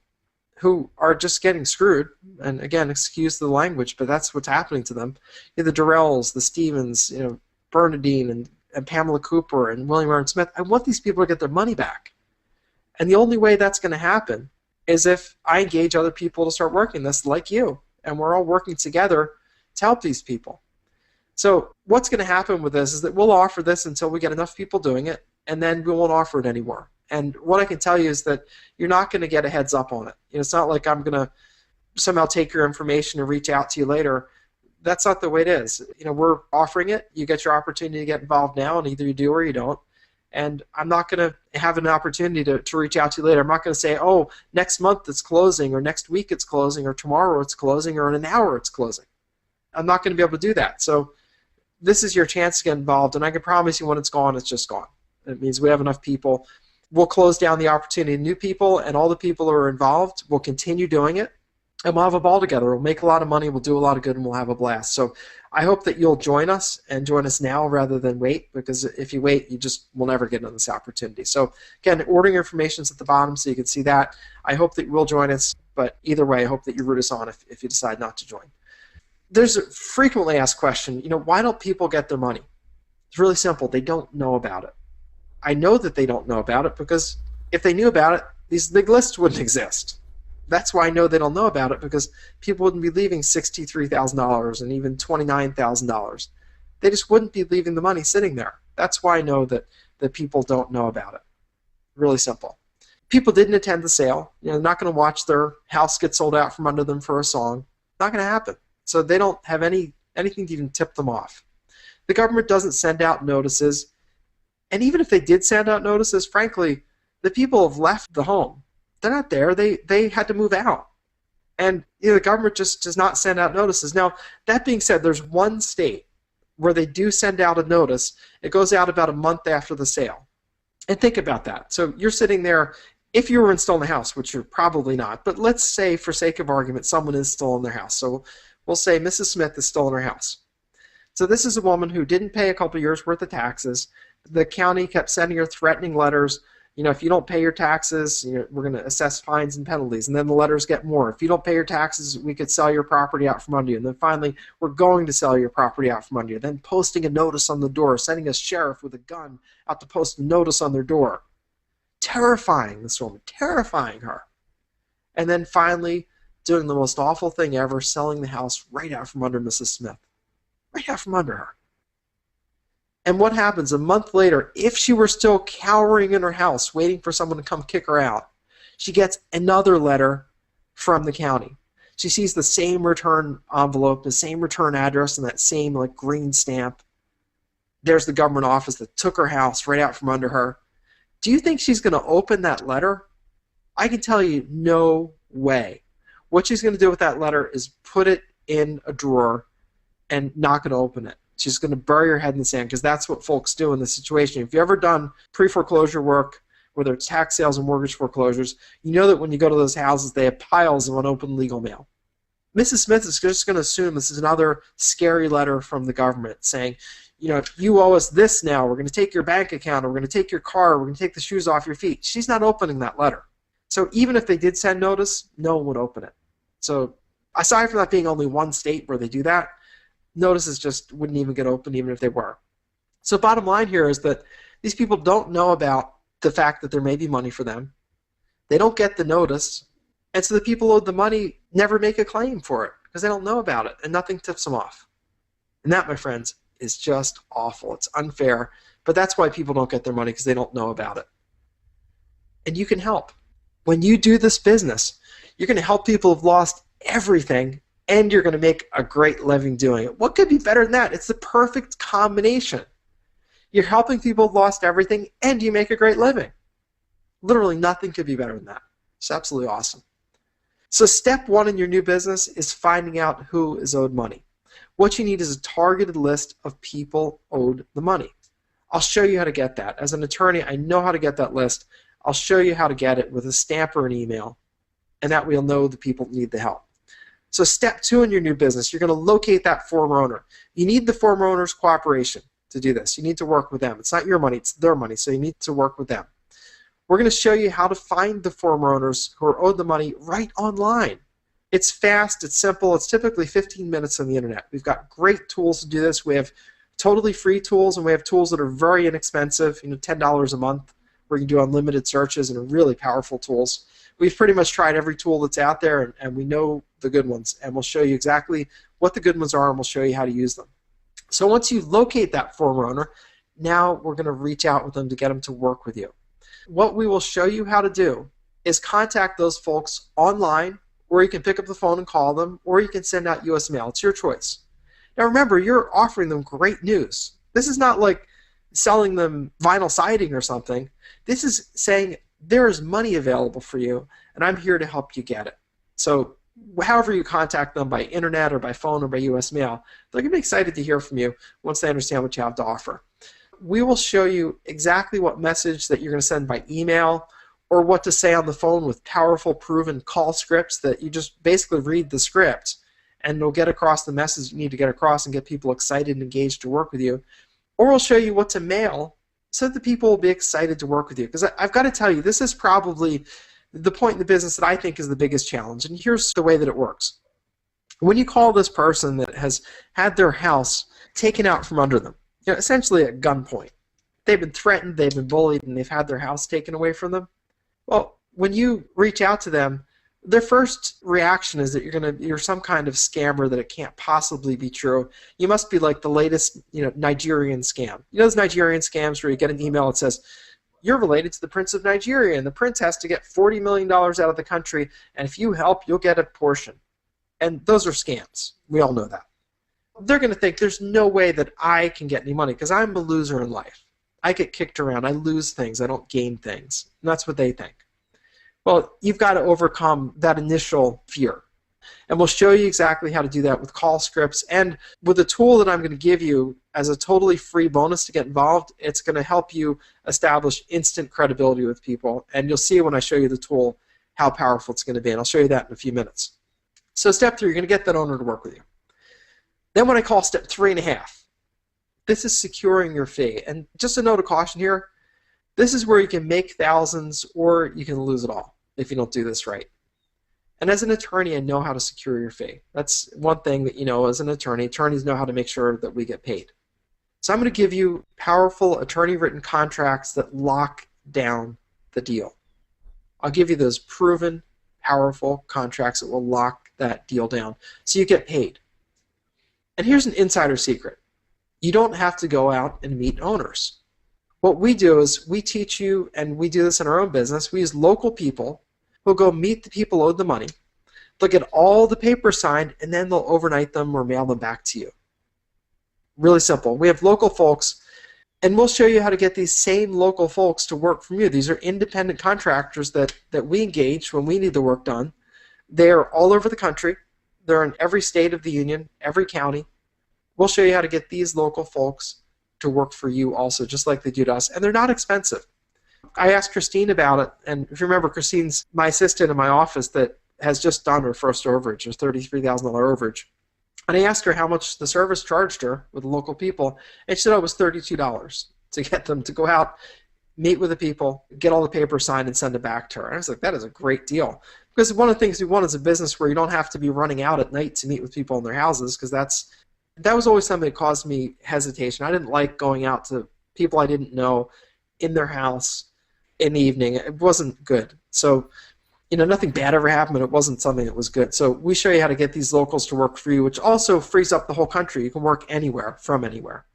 who are just getting screwed, and again, excuse the language, but that's what's happening to them. The Durrells, the Stevens, Bernadine, and Pamela Cooper, and William Aaron Smith. I want these people to get their money back. And the only way that's going to happen is if I engage other people to start working this, like you, and we're all working together to help these people. So what's going to happen with this is that we'll offer this until we get enough people doing it, and then we won't offer it anymore. And what I can tell you is that you're not going to get a heads up on it. It's not like I'm going to somehow take your information and reach out to you later. That's not the way it is. We're offering it. You get your opportunity to get involved now, and either you do or you don't. And I'm not going to have an opportunity to reach out to you later. I'm not going to say, oh, next month it's closing, or next week it's closing, or tomorrow it's closing, or in an hour it's closing. I'm not going to be able to do that. So this is your chance to get involved, and I can promise you when it's gone, it's just gone. It means we have enough people. We'll close down the opportunity to new people, and all the people who are involved will continue doing it, and we'll have a ball together. We'll make a lot of money, we'll do a lot of good, and we'll have a blast. So I hope that you'll join us, and join us now rather than wait, because if you wait, you just will never get into this opportunity. So again, ordering information is at the bottom so you can see that. I hope that you will join us, but either way, I hope that you root us on if you decide not to join. There's a frequently asked question, why don't people get their money? It's really simple. They don't know about it. I know that they don't know about it, because if they knew about it, these big lists wouldn't exist. That's why I know they don't know about it, because people wouldn't be leaving $63,000 and even $29,000. They just wouldn't be leaving the money sitting there. That's why I know that people don't know about it. Really simple. People didn't attend the sale. They're not going to watch their house get sold out from under them for a song. Not going to happen. So they don't have anything to even tip them off. The government doesn't send out notices. And even if they did send out notices, frankly, the people have left the home. They're not there. They had to move out. And the government just does not send out notices. Now, that being said, there's one state where they do send out a notice. It goes out about a month after the sale. And think about that. So you're sitting there, if you were still in the house, which you're probably not, but let's say, for sake of argument, someone is still in their house. So we'll say Mrs. Smith is still in her house. So this is a woman who didn't pay a couple years worth of taxes. The county kept sending her threatening letters. If you don't pay your taxes, we're going to assess fines and penalties. And then the letters get more. If you don't pay your taxes, we could sell your property out from under you. And then finally, we're going to sell your property out from under you. Then posting a notice on the door, sending a sheriff with a gun out to post a notice on their door. Terrifying this woman, terrifying her. And then finally, doing the most awful thing ever, selling the house right out from under Mrs. Smith. Right out from under her. And what happens a month later, if she were still cowering in her house, waiting for someone to come kick her out, she gets another letter from the county. She sees the same return envelope, the same return address, and that same green stamp. There's the government office that took her house right out from under her. Do you think she's going to open that letter? I can tell you, no way. What she's going to do with that letter is put it in a drawer and not going to open it. She's going to bury her head in the sand, because that's what folks do in this situation. If you've ever done pre-foreclosure work, whether it's tax sales and mortgage foreclosures, you know that when you go to those houses, they have piles of unopened legal mail. Mrs. Smith is just going to assume this is another scary letter from the government saying, you owe us this now. We're going to take your bank account. Or we're going to take your car. We're going to take the shoes off your feet. She's not opening that letter. So even if they did send notice, no one would open it. So aside from that being only one state where they do that, notices just wouldn't even get opened even if they were. So bottom line here is that these people don't know about the fact that there may be money for them. They don't get the notice. And so the people owed the money never make a claim for it because they don't know about it, and nothing tips them off. And that, my friends, is just awful. It's unfair, but that's why people don't get their money, because they don't know about it. And you can help. When you do this business, you're going to help people who've lost everything, and you're going to make a great living doing it. What could be better than that? It's the perfect combination. You're helping people who've lost everything, and you make a great living. Literally nothing could be better than that. It's absolutely awesome. So step one in your new business is finding out who is owed money. What you need is a targeted list of people owed the money. I'll show you how to get that. As an attorney, I know how to get that list. I'll show you how to get it with a stamp or an email, and that way you'll know the people that need the help. So step two in your new business, you're going to locate that former owner. You need the former owner's cooperation to do this. You need to work with them. It's not your money, it's their money, so you need to work with them. We're going to show you how to find the former owners who are owed the money right online. It's fast, it's simple, it's typically 15 minutes on the internet. We've got great tools to do this. We have totally free tools, and we have tools that are very inexpensive, $10 a month, where you can do unlimited searches and are really powerful tools. We've pretty much tried every tool that's out there, and we know the good ones, and we'll show you exactly what the good ones are, and we'll show you how to use them. So once you locate that former owner, now we're going to reach out with them to get them to work with you. What we will show you how to do is contact those folks online, or you can pick up the phone and call them, or you can send out U.S. mail. It's your choice. Now remember, you're offering them great news. This is not like selling them vinyl siding or something. This is saying there is money available for you, and I'm here to help you get it. So however you contact them, by internet or by phone or by U.S. mail, they're going to be excited to hear from you once they understand what you have to offer. We will show you exactly what message that you're going to send by email, or what to say on the phone with powerful, proven call scripts that you just basically read the script, and it'll get across the message you need to get across and get people excited and engaged to work with you. Or we'll show you what to mail so that the people will be excited to work with you. Because I've got to tell you, this is probably the point in the business that I think is the biggest challenge. And here's the way that it works. When you call this person that has had their house taken out from under them, essentially at gunpoint, they've been threatened, they've been bullied, and they've had their house taken away from them. Well, when you reach out to them, their first reaction is that you're some kind of scammer, that it can't possibly be true. You must be like the latest, Nigerian scam. Those Nigerian scams where you get an email that says, you're related to the Prince of Nigeria, and the Prince has to get $40 million out of the country, and if you help, you'll get a portion. And those are scams. We all know that. They're going to think there's no way that I can get any money because I'm a loser in life. I get kicked around. I lose things. I don't gain things. And that's what they think. Well, you've got to overcome that initial fear. And we'll show you exactly how to do that with call scripts. And with a tool that I'm going to give you as a totally free bonus to get involved, it's going to help you establish instant credibility with people. And you'll see when I show you the tool how powerful it's going to be. And I'll show you that in a few minutes. So step 3, you're going to get that owner to work with you. Then when I call step 3.5, This is securing your fee. And just a note of caution here, this is where you can make thousands or you can lose it all if you don't do this right. And as an attorney, I know how to secure your fee. That's one thing that, as an attorney, attorneys know how to make sure that we get paid. So I'm going to give you powerful attorney-written contracts that lock down the deal. I'll give you those proven, powerful contracts that will lock that deal down so you get paid. And here's an insider secret. You don't have to go out and meet owners. What we do is we teach you, and we do this in our own business, we use local people who'll go meet the people owed the money. They'll get all the papers signed, and then they'll overnight them or mail them back to you. Really simple. We have local folks, and we'll show you how to get these same local folks to work from you. These are independent contractors that we engage when we need the work done. They're all over the country. They're in every state of the union, every county. We'll show you how to get these local folks to work for you also, just like they do to us, and they're not expensive. I asked Christine about it, and if you remember, Christine's my assistant in my office that has just done her first overage, her $33,000 overage. And I asked her how much the service charged her with the local people, and she said it was $32 to get them to go out, meet with the people, get all the papers signed, and send it back to her. And I was like, that is a great deal. Because one of the things we want is a business where you don't have to be running out at night to meet with people in their houses, because that was always something that caused me hesitation. I didn't like going out to people I didn't know in their house in the evening. It wasn't good. So, nothing bad ever happened, but it wasn't something that was good. So we show you how to get these locals to work for you, which also frees up the whole country. You can work anywhere from anywhere.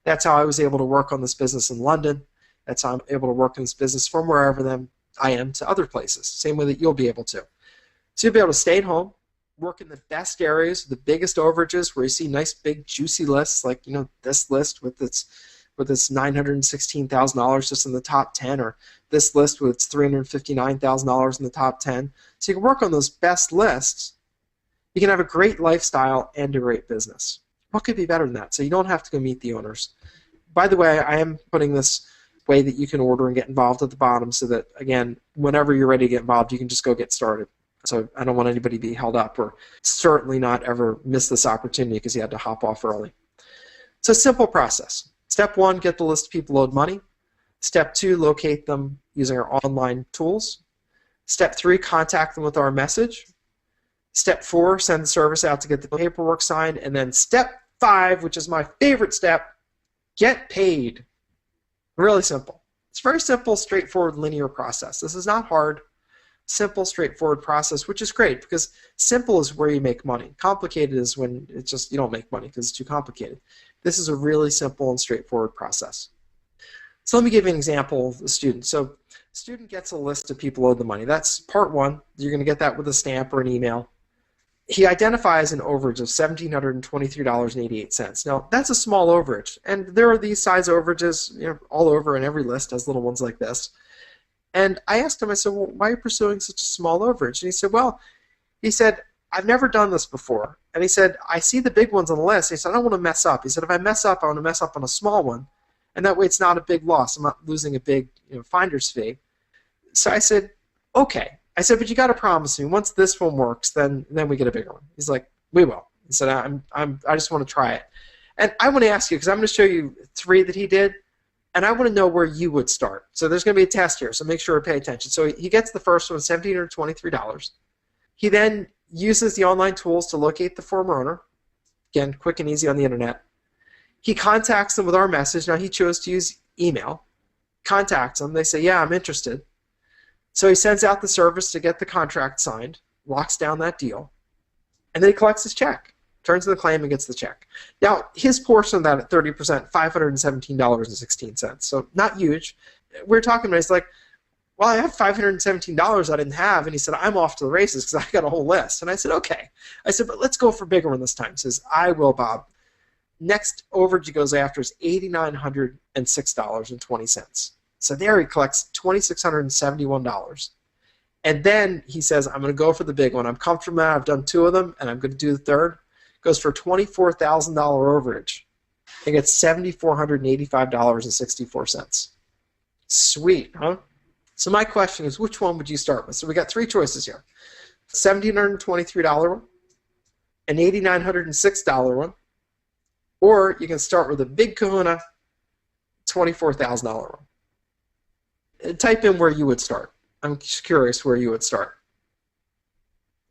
That's how I was able to work on this business in London. That's how I'm able to work in this business from wherever I am to other places. Same way that you'll be able to. So you'll be able to stay at home, work in the best areas, the biggest overages, where you see nice big juicy lists like this list with its $916,000 just in the top 10, or this list with its $359,000 in the top 10. So you can work on those best lists. You can have a great lifestyle and a great business. What could be better than that? So you don't have to go meet the owners. By the way, I am putting this way that you can order and get involved at the bottom so that, again, whenever you're ready to get involved, you can just go get started. So I don't want anybody to be held up, or certainly not ever miss this opportunity because you had to hop off early. So simple process. Step 1, get the list of people owed money. Step 2, locate them using our online tools. Step 3, contact them with our message. Step 4, send the service out to get the paperwork signed. And then step 5, which is my favorite step, get paid. Really simple. It's a very simple, straightforward, linear process. This is not hard. Simple, straightforward process, which is great because simple is where you make money. Complicated is when it's just you don't make money because it's too complicated. This is a really simple and straightforward process. So let me give you an example of the student. So student gets a list of people owed the money. That's part 1. You're going to get that with a stamp or an email. He identifies an overage of $1,723.88. Now, that's a small overage, and there are these size overages all over, and every list has little ones like this. And I asked him, I said, well, why are you pursuing such a small overage? And he said, I've never done this before. And he said, I see the big ones on the list. He said, I don't want to mess up. He said, if I mess up, I want to mess up on a small one. And that way it's not a big loss. I'm not losing a big finder's fee. So I said, okay. I said, but you got to promise me, once this one works, then we get a bigger one. He's like, we will. He said, I just want to try it. And I want to ask you, because I'm going to show you 3 that he did, and I want to know where you would start. So there's going to be a test here, so make sure to pay attention. So he gets the first one, $1,723. He then uses the online tools to locate the former owner. Again, quick and easy on the internet. He contacts them with our message. Now he chose to use email. Contacts them. They say, yeah, I'm interested. So he sends out the service to get the contract signed, locks down that deal, and then he collects his check. Turns in the claim and gets the check. Now, his portion of that at 30%, $517.16. So not huge. We're talking about, he's like, well, I have $517 I didn't have. And he said, I'm off to the races because I got a whole list. And I said, okay. I said, but let's go for a bigger one this time. He says, I will, Bob. Next overage he goes after is $8,906.20. So there he collects $2,671. And then he says, I'm going to go for the big one. I'm comfortable now. I've done 2 of them, and I'm going to do the third. Goes for a $24,000 overage and gets $7,485.64. Sweet, huh? So my question is, which one would you start with? So we got 3 choices here. $1,723 one, an $8,906 one, Or you can start with a big kahuna, $24,000 one. Type in where you would start. I'm just curious where you would start.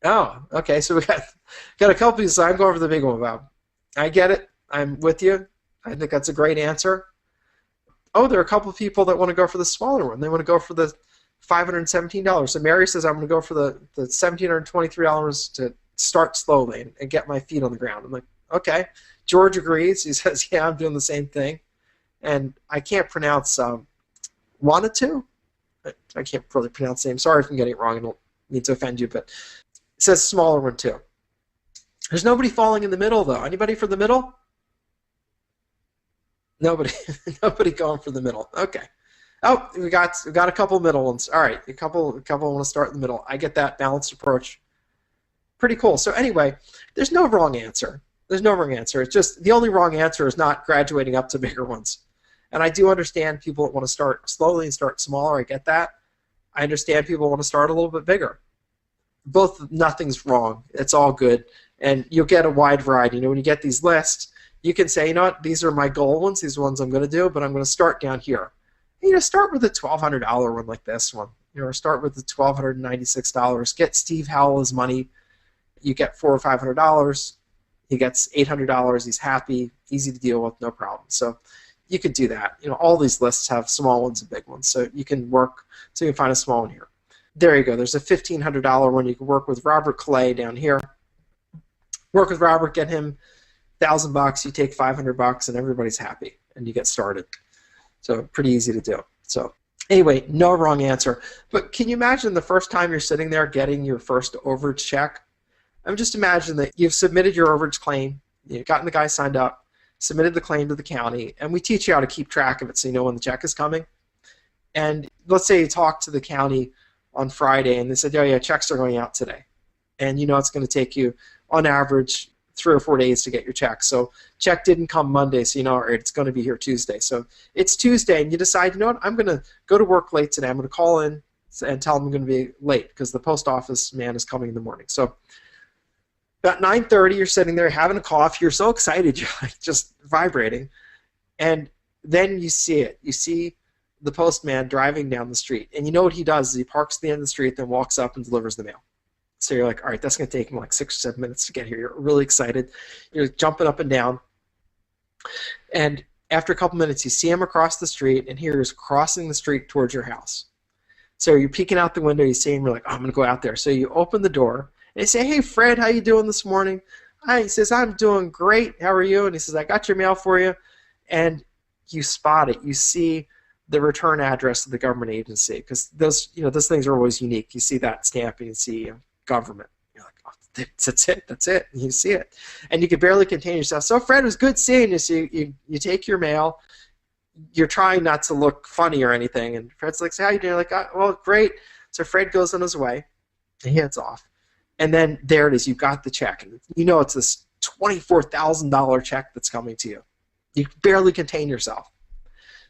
Oh, okay. So we got a couple pieces. I'm going for the big one, Bob. I get it. I'm with you. I think that's a great answer. Oh, there are a couple of people that want to go for the smaller one. They want to go for the $517. So Mary says I'm going to go for the $1,723 to start slowly and get my feet on the ground. I'm like, okay. George agrees. He says, yeah, I'm doing the same thing. And I can't pronounce Wanatu. I can't really pronounce the name. Sorry if I'm getting it wrong. I don't mean to offend you, but it says smaller one too. There's nobody falling in the middle though. Anybody for the middle? Nobody. Nobody going for the middle. Okay. Oh, we got a couple middle ones. All right, a couple want to start in the middle. I get that balanced approach. Pretty cool. So anyway, there's no wrong answer. There's no wrong answer. It's just the only wrong answer is not graduating up to bigger ones. And I do understand people that want to start slowly and start smaller. I get that. I understand people want to start a little bit bigger. Both, nothing's wrong. It's all good. And you'll get a wide variety. You know, when you get these lists, you can say, you know what, these are my goal ones, these are ones I'm going to do, but I'm going to start down here. You know, start with a $1,200 one like this one. You know, or start with the $1,296. Get Steve Howell his money. You get $400 or $500. He gets $800. He's happy, easy to deal with, no problem. So you could do that. You know, all these lists have small ones and big ones, so you can work. So you can find a small one here. There you go. There's a $1,500 one. You can work with Robert Clay down here. Work with Robert, get him $1,000. You take $500, and everybody's happy, and you get started. So pretty easy to do. So anyway, no wrong answer. But can you imagine the first time you're sitting there getting your first overage check? I mean, just imagine that you've submitted your overage claim, you've gotten the guy signed up, submitted the claim to the county, and we teach you how to keep track of it so you know when the check is coming. And let's say you talk to the county on Friday, and they said, oh yeah, checks are going out today. And you know it's going to take you, on average, 3 or 4 days to get your check. So check didn't come Monday, so you know it's going to be here Tuesday. So it's Tuesday, and you decide, you know what, I'm going to go to work late today. I'm going to call in and tell them I'm going to be late because the post office man is coming in the morning. So about 9:30, you're sitting there having a coffee. You're so excited, you're like just vibrating. And then you see it. You see the postman driving down the street. And you know what he does is he parks at the end of the street, then walks up and delivers the mail. So you're like, all right, that's going to take him like 6 or 7 minutes to get here. You're really excited. You're jumping up and down. And after a couple minutes, you see him across the street, and here he's crossing the street towards your house. So you're peeking out the window. You see him. You're like, oh, I'm going to go out there. So you open the door, and you say, hey, Fred, how you doing this morning? Hi. He says, I'm doing great. How are you? And he says, I got your mail for you. And you spot it. You see the return address of the government agency, because those things are always unique. You see that stamp, and you see government. You're like, oh, that's it. And you see it, and you can barely contain yourself. So Fred, it was good seeing you. So you take your mail. You're trying not to look funny or anything, and Fred's like, so how you doing? You're like, oh, well, great. So Fred goes on his way, and he heads off, and then there it is. You've got the check, and you know it's this $24,000 check that's coming to you. You barely contain yourself.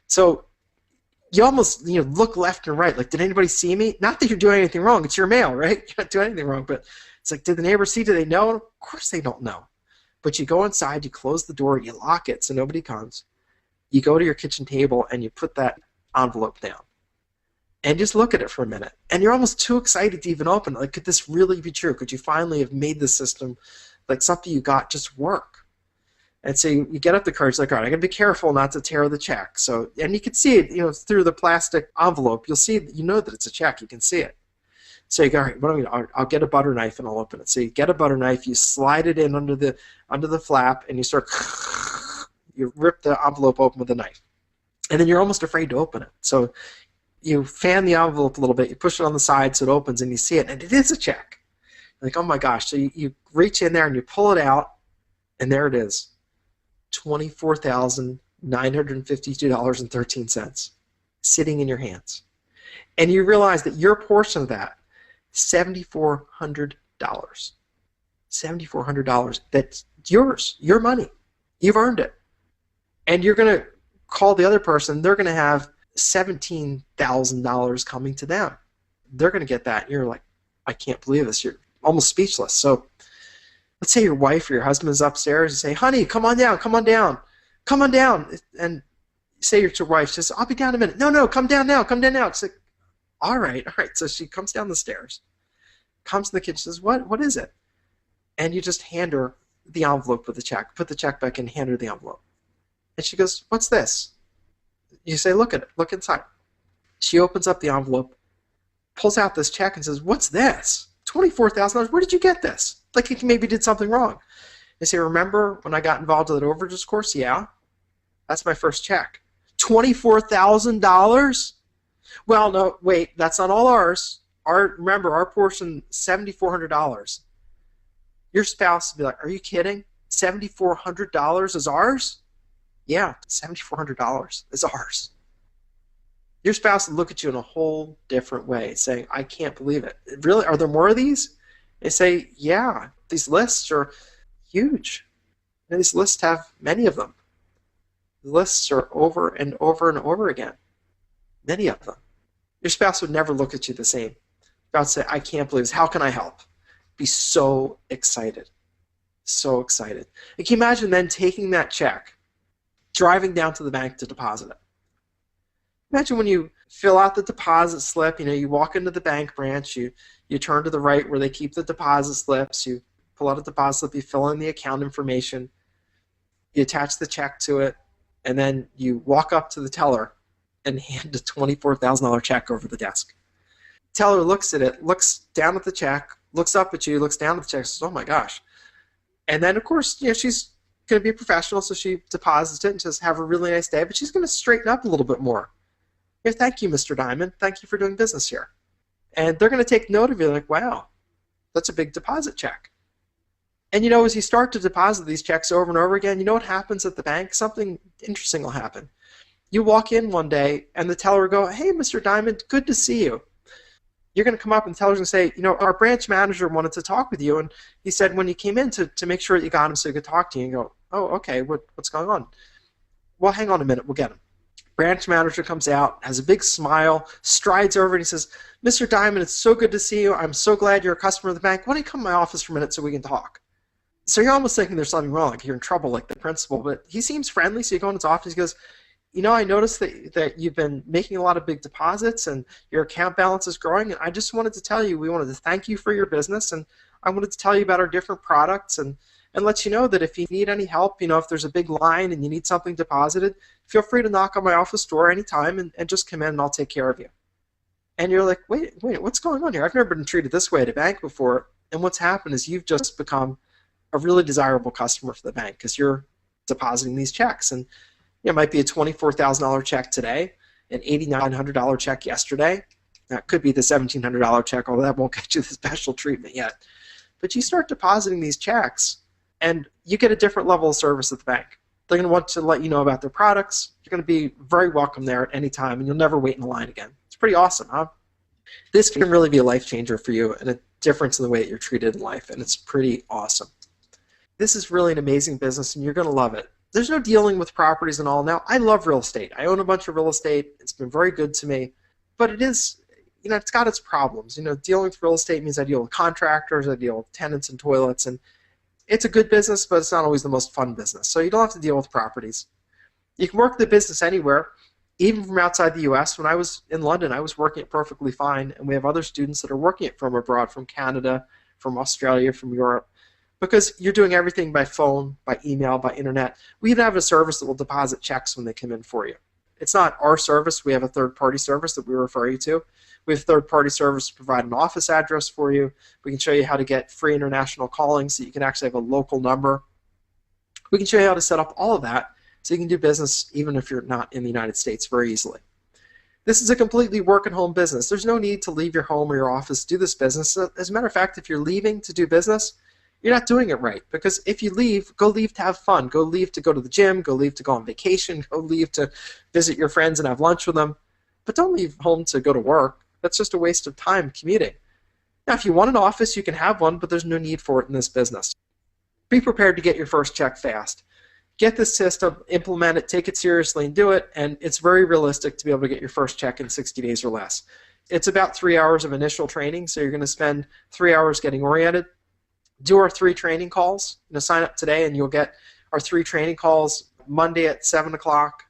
So you almost look left and right, like, did anybody see me? Not that you're doing anything wrong. It's your mail, right? You're not doing anything wrong, but it's like, did the neighbors see? Do they know? Of course they don't know. But you go inside, you close the door, you lock it so nobody comes. You go to your kitchen table and you put that envelope down. And just look at it for a minute. And you're almost too excited to even open it. Like, could this really be true? Could you finally have made the system, like something you got, just work? And so you get up the courage, like, all right, I got to be careful not to tear the check. So, and you can see it, through the plastic envelope. You'll see, that it's a check. You can see it. So you go, all right, what am I going to do? I'll get a butter knife and I'll open it. So you get a butter knife, you slide it in under the flap, and you start, you rip the envelope open with a knife. And then you're almost afraid to open it. So you fan the envelope a little bit, you push it on the side so it opens, and you see it, and it is a check. You're like, oh my gosh. So you reach in there and you pull it out, and there it is. $24,952.13 sitting in your hands. And you realize that your portion of that, $7,400. $7,400. That's yours, your money. You've earned it. And you're going to call the other person, they're going to have $17,000 coming to them. They're going to get that. You're like, I can't believe this. You're almost speechless. So Let's say your wife or your husband is upstairs. You say, honey, come on down, come on down, come on down. And say to your wife, she says, I'll be down in a minute. No, no, come down now, come down now. It's like, all right, all right. So she comes down the stairs, comes in the kitchen, says, what is it? And you just hand her the envelope with the check. Put the check back in, hand her the envelope. And she goes, what's this? You say, look at it, look inside. She opens up the envelope, pulls out this check and says, what's this? $24,000, where did you get this? Like he maybe did something wrong. They say, remember when I got involved with that overages course? Yeah, that's my first check. $24,000? Well, no, wait, that's not all ours. Remember, our portion, $7,400. Your spouse would be like, are you kidding? $7,400 is ours? Yeah, $7,400 is ours. Your spouse would look at you in a whole different way, saying, I can't believe it. Really? Are there more of these? They say, yeah, these lists are huge. And these lists have many of them. The lists are over and over and over again. Many of them. Your spouse would never look at you the same. Your spouse would say, I can't believe this. How can I help? Be so excited. So excited. And can you imagine then taking that check, driving down to the bank to deposit it? Imagine when you fill out the deposit slip, you walk into the bank branch, you turn to the right where they keep the deposit slips, you pull out a deposit slip, you fill in the account information, you attach the check to it, and then you walk up to the teller and hand a $24,000 check over the desk. Teller looks at it, looks down at the check, looks up at you, looks down at the check, says, oh my gosh. And then, of course, she's going to be a professional, so she deposits it and says, have a really nice day, but she's going to straighten up a little bit more. Yeah, thank you, Mr. Diamond. Thank you for doing business here. And they're going to take note of you, like, wow, that's a big deposit check. And as you start to deposit these checks over and over again, you know what happens at the bank? Something interesting will happen. You walk in one day, and the teller will go, hey, Mr. Diamond, good to see you. You're going to come up, and the teller's going to say, our branch manager wanted to talk with you, and he said when you came in to make sure that you got him so he could talk to you. And you go, oh, okay, what's going on? Well, hang on a minute, we'll get him. Branch manager comes out, has a big smile, strides over and he says, Mr. Diamond, it's so good to see you. I'm so glad you're a customer of the bank. Why don't you come to my office for a minute so we can talk? So you're almost thinking there's something wrong, like you're in trouble like the principal, but he seems friendly, so you go in his office, he goes, I noticed that you've been making a lot of big deposits and your account balance is growing, and I just wanted to tell you, we wanted to thank you for your business, and I wanted to tell you about our different products and let you know that if you need any help, if there's a big line and you need something deposited, feel free to knock on my office door anytime and just come in and I'll take care of you. And you're like, wait, what's going on here? I've never been treated this way at a bank before. And what's happened is you've just become a really desirable customer for the bank because you're depositing these checks. And it might be a $24,000 check today, an $8,900 check yesterday. That could be the $1,700 check, although that won't get you the special treatment yet. But you start depositing these checks, and you get a different level of service at the bank. They're going to want to let you know about their products. You're going to be very welcome there at any time, and you'll never wait in the line again. It's pretty awesome, huh? This can really be a life changer for you and a difference in the way that you're treated in life, and it's pretty awesome. This is really an amazing business, and you're going to love it. There's no dealing with properties and all. Now, I love real estate. I own a bunch of real estate. It's been very good to me, but it is, it's got its problems. Dealing with real estate means I deal with contractors, I deal with tenants and toilets, and it's a good business, but it's not always the most fun business. So you don't have to deal with properties. You can work the business anywhere, even from outside the U.S. When I was in London, I was working it perfectly fine, and we have other students that are working it from abroad, from Canada, from Australia, from Europe, because you're doing everything by phone, by email, by internet. We even have a service that will deposit checks when they come in for you. It's not our service. We have a third-party service that we refer you to. We have a third-party service to provide an office address for you. We can show you how to get free international calling so you can actually have a local number. We can show you how to set up all of that so you can do business even if you're not in the United States very easily. This is a completely work-at-home business. There's no need to leave your home or your office to do this business. As a matter of fact, if you're leaving to do business, you're not doing it right, because if you leave, go leave to have fun. Go leave to go to the gym. Go leave to go on vacation. Go leave to visit your friends and have lunch with them. But don't leave home to go to work. That's just a waste of time commuting. Now, if you want an office, you can have one, but there's no need for it in this business. Be prepared to get your first check fast. Get this system, implement it, take it seriously, and do it, and it's very realistic to be able to get your first check in 60 days or less. It's about 3 hours of initial training, so you're going to spend 3 hours getting oriented. Do our 3 training calls. Sign up today and you'll get our 3 training calls Monday at 7 o'clock,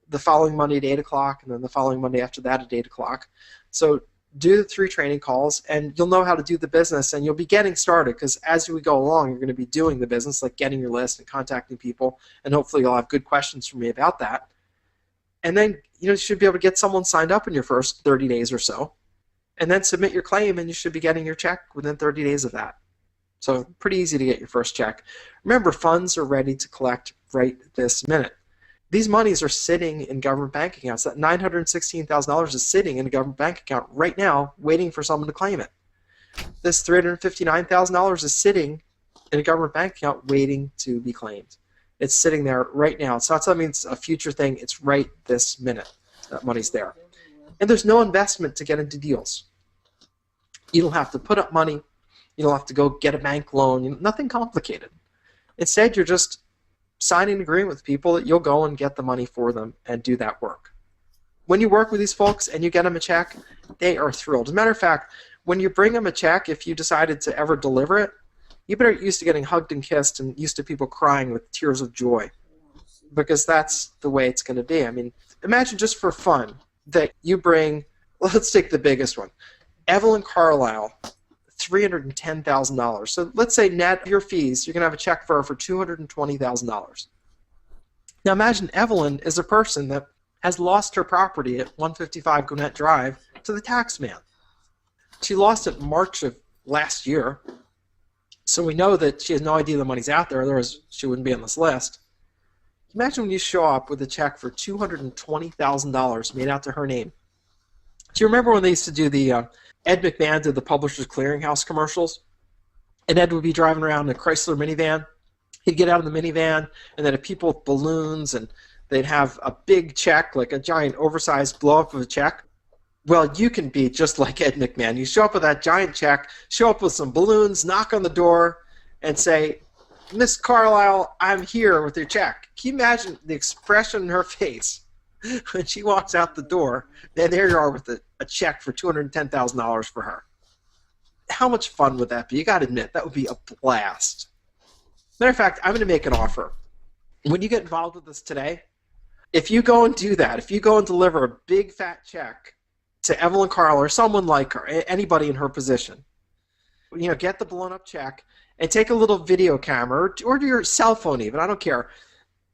the following Monday at 8 o'clock, and then the following Monday after that at 8 o'clock. So do the 3 training calls, and you'll know how to do the business, and you'll be getting started, because as we go along, you're going to be doing the business, like getting your list and contacting people, and hopefully you'll have good questions for me about that. And then you should be able to get someone signed up in your first 30 days or so, and then submit your claim, and you should be getting your check within 30 days of that. So pretty easy to get your first check. Remember, funds are ready to collect right this minute. These monies are sitting in government bank accounts. That $916,000 is sitting in a government bank account right now, waiting for someone to claim it. This $359,000 is sitting in a government bank account, waiting to be claimed. It's sitting there right now. It's not something that's a future thing. It's right this minute. That money's there. And there's no investment to get into deals. You don't have to put up money. You don't have to go get a bank loan. Nothing complicated. Instead, you're just signing an agreement with people that you'll go and get the money for them and do that work. When you work with these folks and you get them a check, they are thrilled. As a matter of fact, when you bring them a check, if you decided to ever deliver it, you better get used to getting hugged and kissed and used to people crying with tears of joy, because that's the way it's going to be. I mean, imagine just for fun that you bring, let's take the biggest one, Evelyn Carlisle, $310,000. So let's say net your fees, you're going to have a check for her for $220,000. Now imagine Evelyn is a person that has lost her property at 155 Gwinnett Drive to the tax man. She lost it in March of last year, so we know that she has no idea the money's out there, otherwise she wouldn't be on this list. Imagine when you show up with a check for $220,000 made out to her name. Do you remember when they used to do the Ed McMahon did the Publishers Clearinghouse commercials? And Ed would be driving around in a Chrysler minivan. He'd get out of the minivan, and then have people with balloons, and they'd have a big check, like a giant oversized blow-up of a check. Well, you can be just like Ed McMahon. You show up with that giant check, show up with some balloons, knock on the door, and say, "Miss Carlisle, I'm here with your check." Can you imagine the expression in her face when she walks out the door, and there you are with a check for $210,000 for her? How much fun would that be? You got to admit, that would be a blast. Matter of fact, I'm going to make an offer. When you get involved with this today, if you go and do that, if you go and deliver a big fat check to Evelyn Carlisle or someone like her, anybody in her position, get the blown up check and take a little video camera or your cell phone even, I don't care,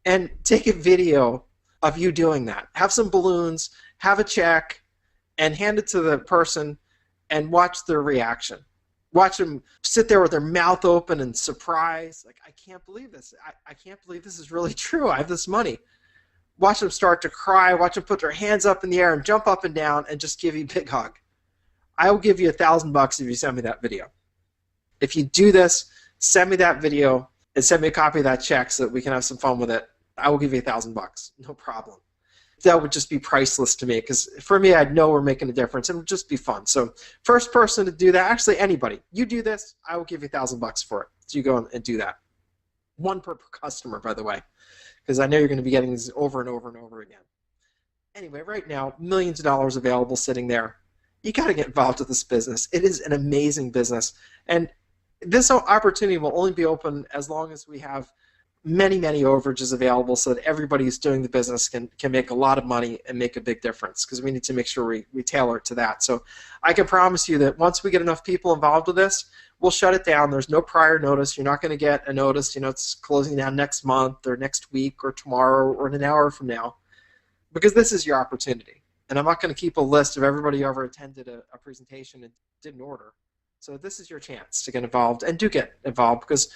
and take a video of you doing that. Have some balloons, have a check, and hand it to the person and watch their reaction. Watch them sit there with their mouth open and surprise, like, I can't believe this. I can't believe this is really true. I have this money. Watch them start to cry. Watch them put their hands up in the air and jump up and down and just give you a big hug. I will give you $1,000 if you send me that video. If you do this, send me that video and send me a copy of that check so that we can have some fun with it. I will give you $1,000. No problem. That would just be priceless to me, because for me, I'd know we're making a difference. It would just be fun. So first person to do that, actually anybody, you do this, I will give you $1,000 for it. So you go and do that. One per customer, by the way, because I know you're going to be getting these over and over and over again. Anyway, right now, millions of dollars available sitting there. You got to get involved with this business. It is an amazing business. And this opportunity will only be open as long as we have many, many overages available, so that everybody who's doing the business can make a lot of money and make a big difference, because we need to make sure we tailor it to that. So I can promise you that once we get enough people involved with this, we'll shut it down. There's no prior notice. You're not going to get a notice, it's closing down next month or next week or tomorrow or in an hour from now, because this is your opportunity. And I'm not going to keep a list of everybody who ever attended a presentation and didn't order. So this is your chance to get involved, and do get involved, because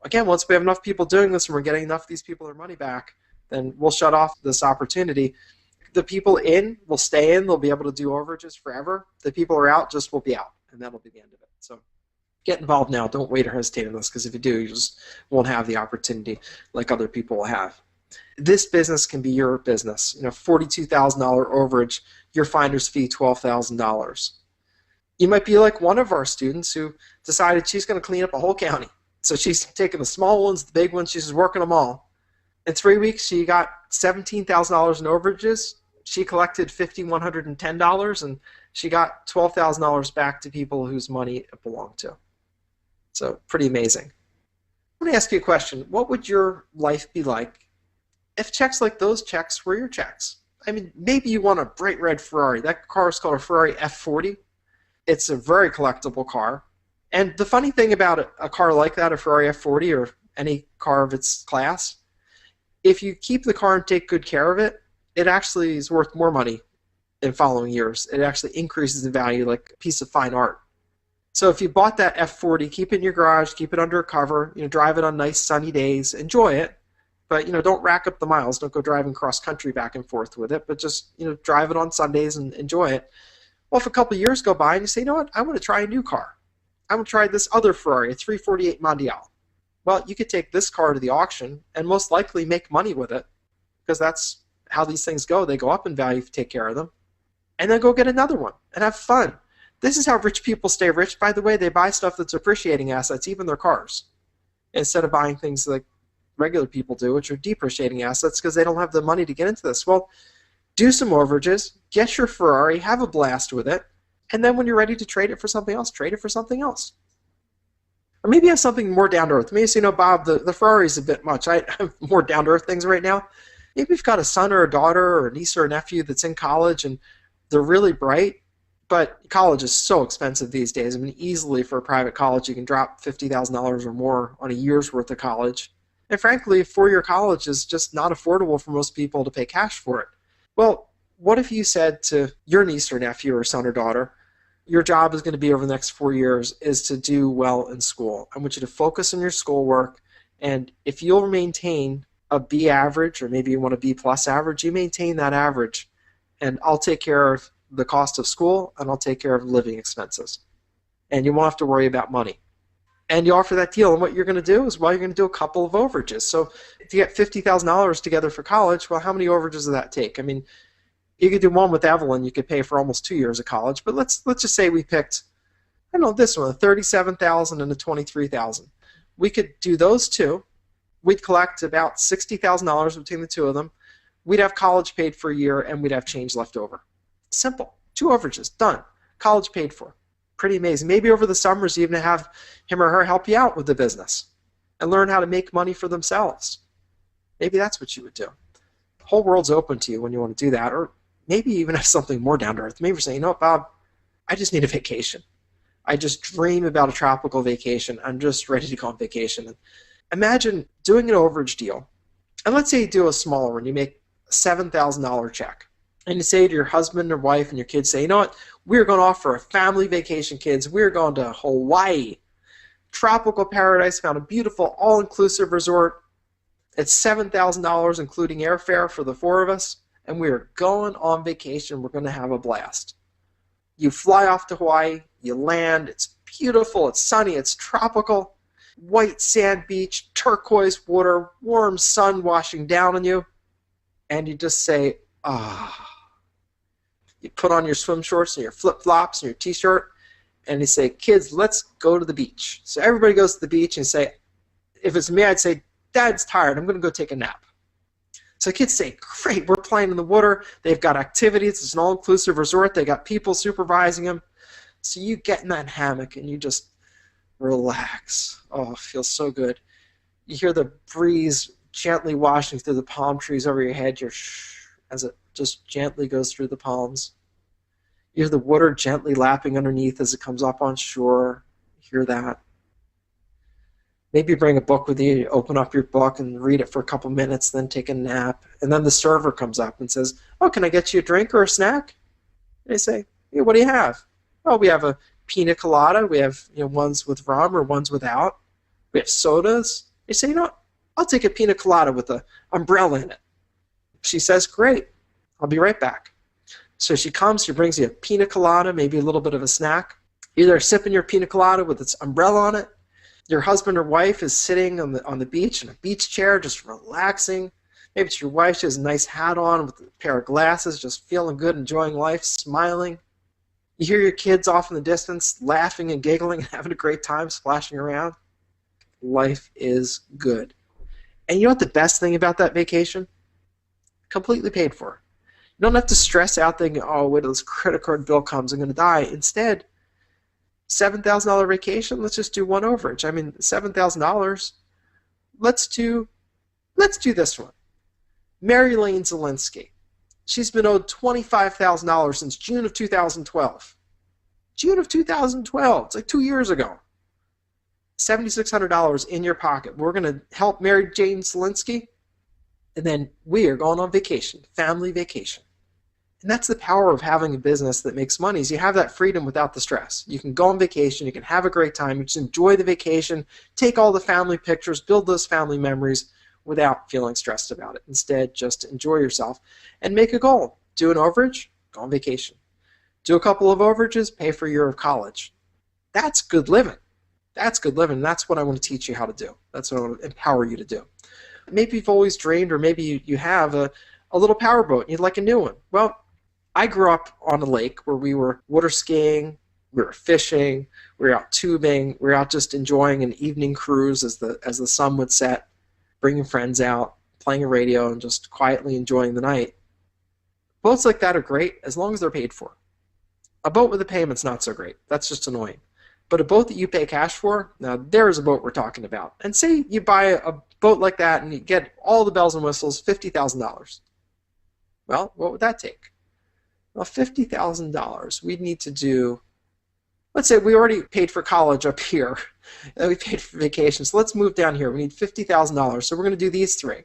again, once we have enough people doing this and we're getting enough of these people their money back, then we'll shut off this opportunity. The people in will stay in. They'll be able to do overages forever. The people who are out just will be out, and that'll be the end of it. So get involved now. Don't wait or hesitate on this, because if you do, you just won't have the opportunity like other people will have. This business can be your business. $42,000 overage, your finder's fee $12,000. You might be like one of our students who decided she's going to clean up a whole county. So she's taking the small ones, the big ones, she's just working them all. In 3 weeks, she got $17,000 in overages. She collected $5,110, and she got $12,000 back to people whose money it belonged to. So pretty amazing. Let me ask you a question. What would your life be like if checks like those checks were your checks? I mean, maybe you want a bright red Ferrari. That car is called a Ferrari F40. It's a very collectible car. And the funny thing about a car like that, a Ferrari F40 or any car of its class, if you keep the car and take good care of it, it actually is worth more money in following years. It actually increases in value like a piece of fine art. So if you bought that F40, keep it in your garage, keep it under a cover, drive it on nice sunny days, enjoy it, but don't rack up the miles. Don't go driving cross country back and forth with it, but just drive it on Sundays and enjoy it. Well, if a couple of years go by and you say, you know what, I want to try a new car. I want to try this other Ferrari, a 348 Mondial. Well, you could take this car to the auction and most likely make money with it because that's how these things go. They go up in value if you take care of them. And then go get another one and have fun. This is how rich people stay rich, by the way. They buy stuff that's appreciating assets, even their cars, instead of buying things like regular people do, which are depreciating assets because they don't have the money to get into this. Well, do some overages, get your Ferrari, have a blast with it, and then when you're ready to trade it for something else, trade it for something else. Or maybe have something more down to earth. Maybe say, Bob, the Ferrari's a bit much. I have more down to earth things right now. Maybe you've got a son or a daughter or a niece or a nephew that's in college and they're really bright, but college is so expensive these days. I mean, easily for a private college, you can drop $50,000 or more on a year's worth of college. And frankly, four-year college is just not affordable for most people to pay cash for it. Well, what if you said to your niece or nephew or son or daughter, your job is going to be over the next 4 years is to do well in school. I want you to focus on your schoolwork, and if you'll maintain a B average, or maybe you want a B plus average, you maintain that average, and I'll take care of the cost of school, and I'll take care of living expenses. And you won't have to worry about money. And you offer that deal, and what you're going to do is, well, you're going to do a couple of overages. So if you get $50,000 together for college, well, how many overages does that take? I mean, you could do one with Evelyn. You could pay for almost 2 years of college. But let's just say we picked, I don't know, this one, a $37,000 and a $23,000. We could do those two. We'd collect about $60,000 between the two of them. We'd have college paid for a year, and we'd have change left over. Simple. 2 overages. Done. College paid for. Pretty amazing. Maybe over the summers you even have him or her help you out with the business and learn how to make money for themselves. Maybe that's what you would do. The whole world's open to you when you want to do that, or maybe even have something more down to earth. Maybe you're saying, Bob, I just need a vacation. I just dream about a tropical vacation. I'm just ready to go on vacation. And imagine doing an overage deal, and let's say you do a smaller one. You make a $7,000 check. And you say to your husband or wife and your kids, say, you know what, we're going to offer a family vacation, kids. We're going to Hawaii. Tropical paradise, found a beautiful all-inclusive resort. It's $7,000 including airfare for the 4 of us, and we are going on vacation. We're going to have a blast. You fly off to Hawaii. You land. It's beautiful. It's sunny. It's tropical. White sand beach, turquoise water, warm sun washing down on you. And you just say, ah. You put on your swim shorts and your flip-flops and your t-shirt, and you say, kids, let's go to the beach. So everybody goes to the beach and say, if it's me, I'd say, Dad's tired. I'm going to go take a nap. So kids say, great, we're playing in the water. They've got activities. It's an all-inclusive resort. They got people supervising them. So you get in that hammock and you just relax. Oh, it feels so good. You hear the breeze gently washing through the palm trees over your head. You're as it just gently goes through the palms. You hear the water gently lapping underneath as it comes up on shore. You hear that. Maybe you bring a book with you, you open up your book and read it for a couple minutes, then take a nap. And then the server comes up and says, oh, can I get you a drink or a snack? And they say, hey, what do you have? Oh, we have a pina colada. We have ones with rum or ones without. We have sodas. They say, I'll take a pina colada with an umbrella in it. She says, great. I'll be right back. So she comes, she brings you a pina colada, maybe a little bit of a snack. You're there sipping your pina colada with its umbrella on it. Your husband or wife is sitting on the beach in a beach chair, just relaxing. Maybe it's your wife, she has a nice hat on with a pair of glasses, just feeling good, enjoying life, smiling. You hear your kids off in the distance, laughing and giggling, having a great time, splashing around. Life is good. And you know what the best thing about that vacation? Completely paid for. You don't have to stress out thinking, oh, wait till this credit card bill comes, I'm going to die. Instead, $7,000 vacation, let's just do one overage. I mean, $7,000, let's do this one. Mary Lane Zelinsky. She's been owed $25,000 since June of 2012. June of 2012. It's like 2 years ago. $7,600 in your pocket. We're going to help Mary Jane Zelinsky, and then we are going on vacation, family vacation. And that's the power of having a business that makes money, is you have that freedom without the stress. You can go on vacation, you can have a great time, you just enjoy the vacation, take all the family pictures, build those family memories without feeling stressed about it. Instead, just enjoy yourself and make a goal. Do an overage, go on vacation. Do a couple of overages, pay for a year of college. That's good living. That's good living. That's what I want to teach you how to do. That's what I want to empower you to do. Maybe you've always dreamed, or maybe you have a little powerboat and you'd like a new one. Well, I grew up on a lake where we were water skiing, we were fishing, we were out tubing, we were out just enjoying an evening cruise as the sun would set, bringing friends out, playing a radio, and just quietly enjoying the night. Boats like that are great as long as they're paid for. A boat with a payment's not so great. That's just annoying. But a boat that you pay cash for, now there's a boat we're talking about. And say you buy a boat like that and you get all the bells and whistles, $50,000. Well, what would that take? Well, $50,000, we'd need to do, let's say we already paid for college up here, and we paid for vacation, so let's move down here. We need $50,000, so we're going to do these three.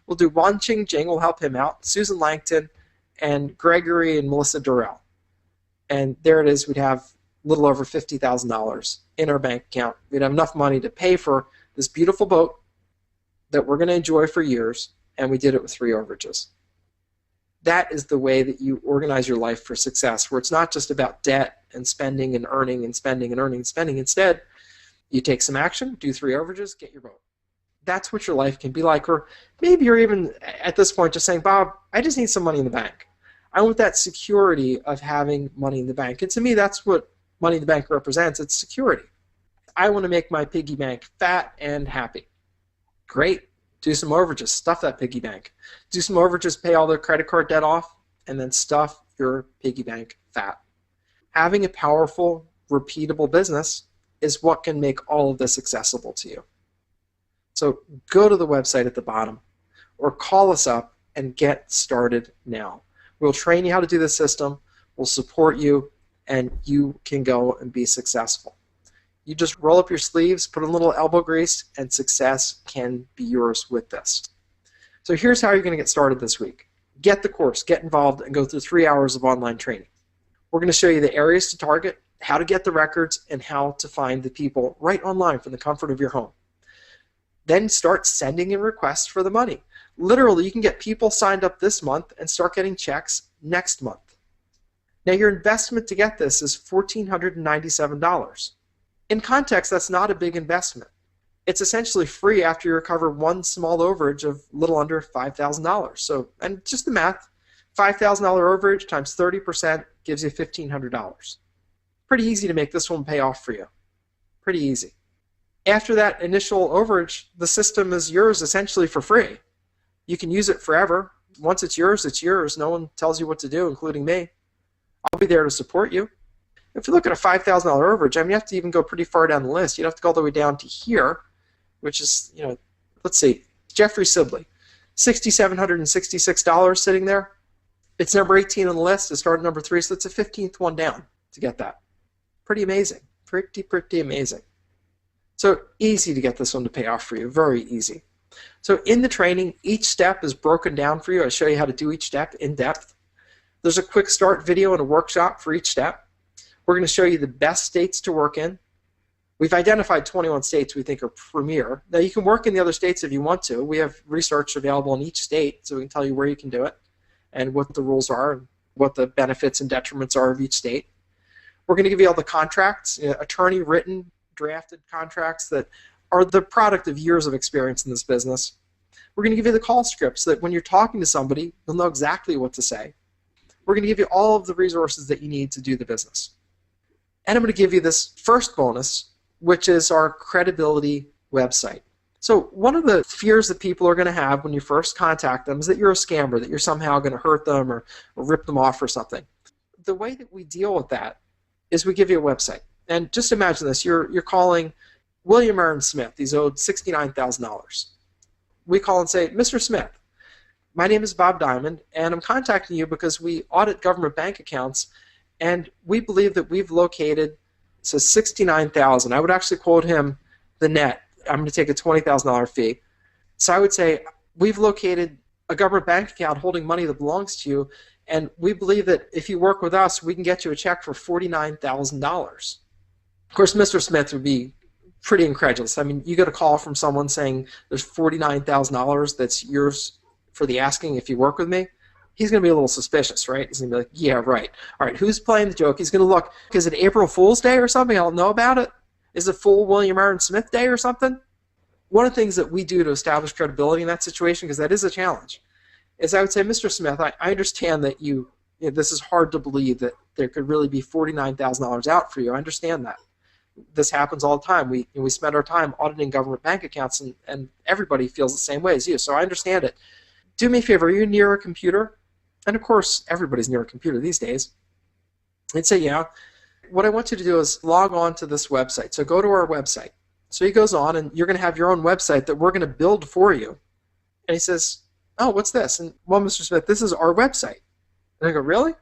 We'll do Wan Ching Jing, we'll help him out, Susan Langton, and Gregory and Melissa Durrell. And there it is, we'd have a little over $50,000 in our bank account. We'd have enough money to pay for this beautiful boat that we're going to enjoy for years, and we did it with 3 overages. That is the way that you organize your life for success, where it's not just about debt and spending and earning and spending and earning and spending. Instead, you take some action, do 3 overages, get your boat. That's what your life can be like. Or maybe you're even at this point just saying, Bob, I just need some money in the bank. I want that security of having money in the bank. And to me, that's what money in the bank represents. It's security. I want to make my piggy bank fat and happy. Great. Do some overages, stuff that piggy bank. Do some overages, pay all the credit card debt off, and then stuff your piggy bank fat. Having a powerful, repeatable business is what can make all of this accessible to you. So go to the website at the bottom or call us up and get started now. We'll train you how to do the system, we'll support you, and you can go and be successful. You just roll up your sleeves, put a little elbow grease, and success can be yours with this. So here's how you're going to get started this week. Get the course, get involved, and go through 3 hours of online training. We're going to show you the areas to target, how to get the records, and how to find the people right online from the comfort of your home. Then start sending in requests for the money. Literally, you can get people signed up this month and start getting checks next month. Now, your investment to get this is $1,497. In context, that's not a big investment. It's essentially free after you recover one small overage of a little under $5,000. So, and just the math, $5,000 overage times 30% gives you $1,500. Pretty easy to make this one pay off for you. Pretty easy. After that initial overage, the system is yours essentially for free. You can use it forever. Once it's yours, it's yours. No one tells you what to do, including me. I'll be there to support you. If you look at a $5,000 overage, I mean, you have to even go pretty far down the list. You'd have to go all the way down to here, which is, let's see, Jeffrey Sibley, $6,766 sitting there. It's number 18 on the list. It started number 3, so it's the 15th one down to get that. Pretty amazing. Pretty amazing. So easy to get this one to pay off for you. Very easy. So in the training, each step is broken down for you. I show you how to do each step in depth. There's a quick start video and a workshop for each step. We're going to show you the best states to work in. We've identified 21 states we think are premier. Now, you can work in the other states if you want to. We have research available in each state, so we can tell you where you can do it and what the rules are and what the benefits and detriments are of each state. We're going to give you all the contracts, attorney-written, drafted contracts that are the product of years of experience in this business. We're going to give you the call scripts so that when you're talking to somebody, you'll know exactly what to say. We're going to give you all of the resources that you need to do the business. And I'm going to give you this first bonus, which is our credibility website. So one of the fears that people are going to have when you first contact them is that you're a scammer, that you're somehow going to hurt them or rip them off or something. The way that we deal with that is we give you a website. And just imagine this: you're calling William Aaron Smith. He's owed $69,000. We call and say, Mr. Smith, my name is Bob Diamond, and I'm contacting you because we audit government bank accounts, and we believe that we've located, so 69,000. I would actually quote him the net. I'm going to take a $20,000 fee. So I would say, we've located a government bank account holding money that belongs to you, and we believe that if you work with us, we can get you a check for $49,000. Of course, Mr. Smith would be pretty incredulous. I mean, you get a call from someone saying there's $49,000 that's yours for the asking if you work with me. He's going to be a little suspicious, right? He's going to be like, yeah, right. All right, who's playing the joke? He's going to look, is it April Fool's Day or something? I don't know about it. Is it Full William Aaron Smith Day or something? One of the things that we do to establish credibility in that situation, because that is a challenge, is I would say, Mr. Smith, I understand that this is hard to believe that there could really be $49,000 out for you. I understand that. This happens all the time. We spend our time auditing government bank accounts, and everybody feels the same way as you. So I understand it. Do me a favor. Are you near a computer? And of course, everybody's near a computer these days. I'd say, yeah. What I want you to do is log on to this website. So go to our website. So he goes on, and you're going to have your own website that we're going to build for you. And he says, oh, what's this? And, well, Mr. Smith, this is our website. And I go, really?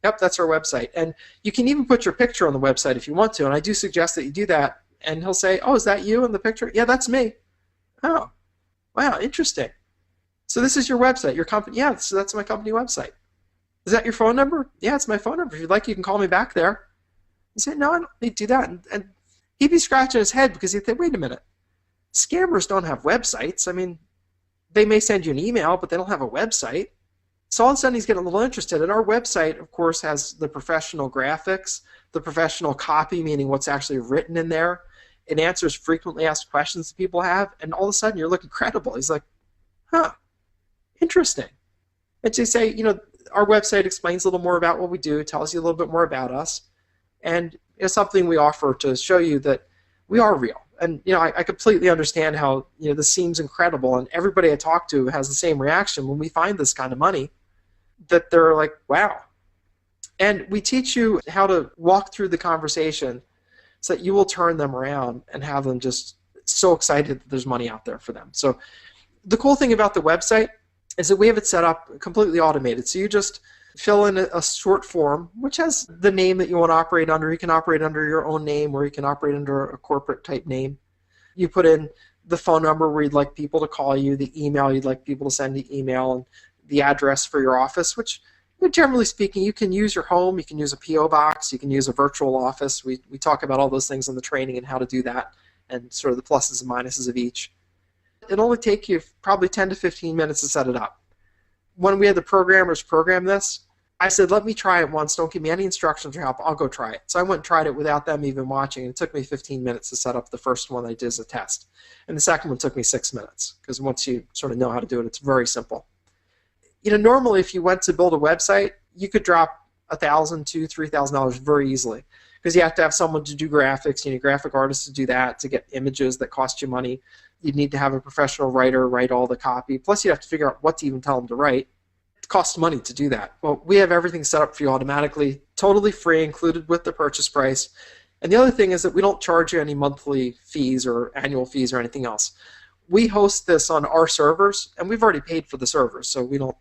Yep, that's our website. And you can even put your picture on the website if you want to, and I do suggest that you do that. And he'll say, oh, is that you in the picture? Yeah, that's me. Oh, wow, interesting. So this is your website, your company? Yeah, so that's my company website. Is that your phone number? Yeah, it's my phone number. If you'd like, you can call me back there. He said, no, I don't need to do that. And he'd be scratching his head because he'd think, wait a minute. Scammers don't have websites. I mean, they may send you an email, but they don't have a website. So all of a sudden he's getting a little interested. And our website, of course, has the professional graphics, the professional copy, meaning what's actually written in there. It answers frequently asked questions that people have. And all of a sudden you're looking credible. He's like, huh, interesting. And so you say, our website explains a little more about what we do, tells you a little bit more about us. And it's something we offer to show you that we are real. And I completely understand how this seems incredible. And everybody I talk to has the same reaction when we find this kind of money. That they're like, wow. And we teach you how to walk through the conversation so that you will turn them around and have them just so excited that there's money out there for them. So the cool thing about the website is that we have it set up completely automated. So you just fill in a short form, which has the name that you want to operate under. You can operate under your own name, or you can operate under a corporate type name. You put in the phone number where you'd like people to call you, the email you'd like people to send the email, and the address for your office, which generally speaking, you can use your home, you can use a P.O. box, you can use a virtual office. We talk about all those things in the training and how to do that and sort of the pluses and minuses of each. It'll only take you probably 10 to 15 minutes to set it up. When we had the programmers program this, I said, let me try it once, don't give me any instructions or help, I'll go try it. So I went and tried it without them even watching, and it took me 15 minutes to set up the first one I did as a test. And the second one took me 6 minutes, because once you sort of know how to do it, it's very simple. Normally if you went to build a website, you could drop $1,000 to $3,000 very easily, because you have to have someone to do graphics. You need graphic artists to do that, to get images that cost you money. You'd need to have a professional writer write all the copy. Plus, you have to figure out what to even tell them to write. It costs money to do that. Well, we have everything set up for you automatically, totally free, included with the purchase price. And the other thing is that we don't charge you any monthly fees or annual fees or anything else. We host this on our servers, and we've already paid for the servers, so we don't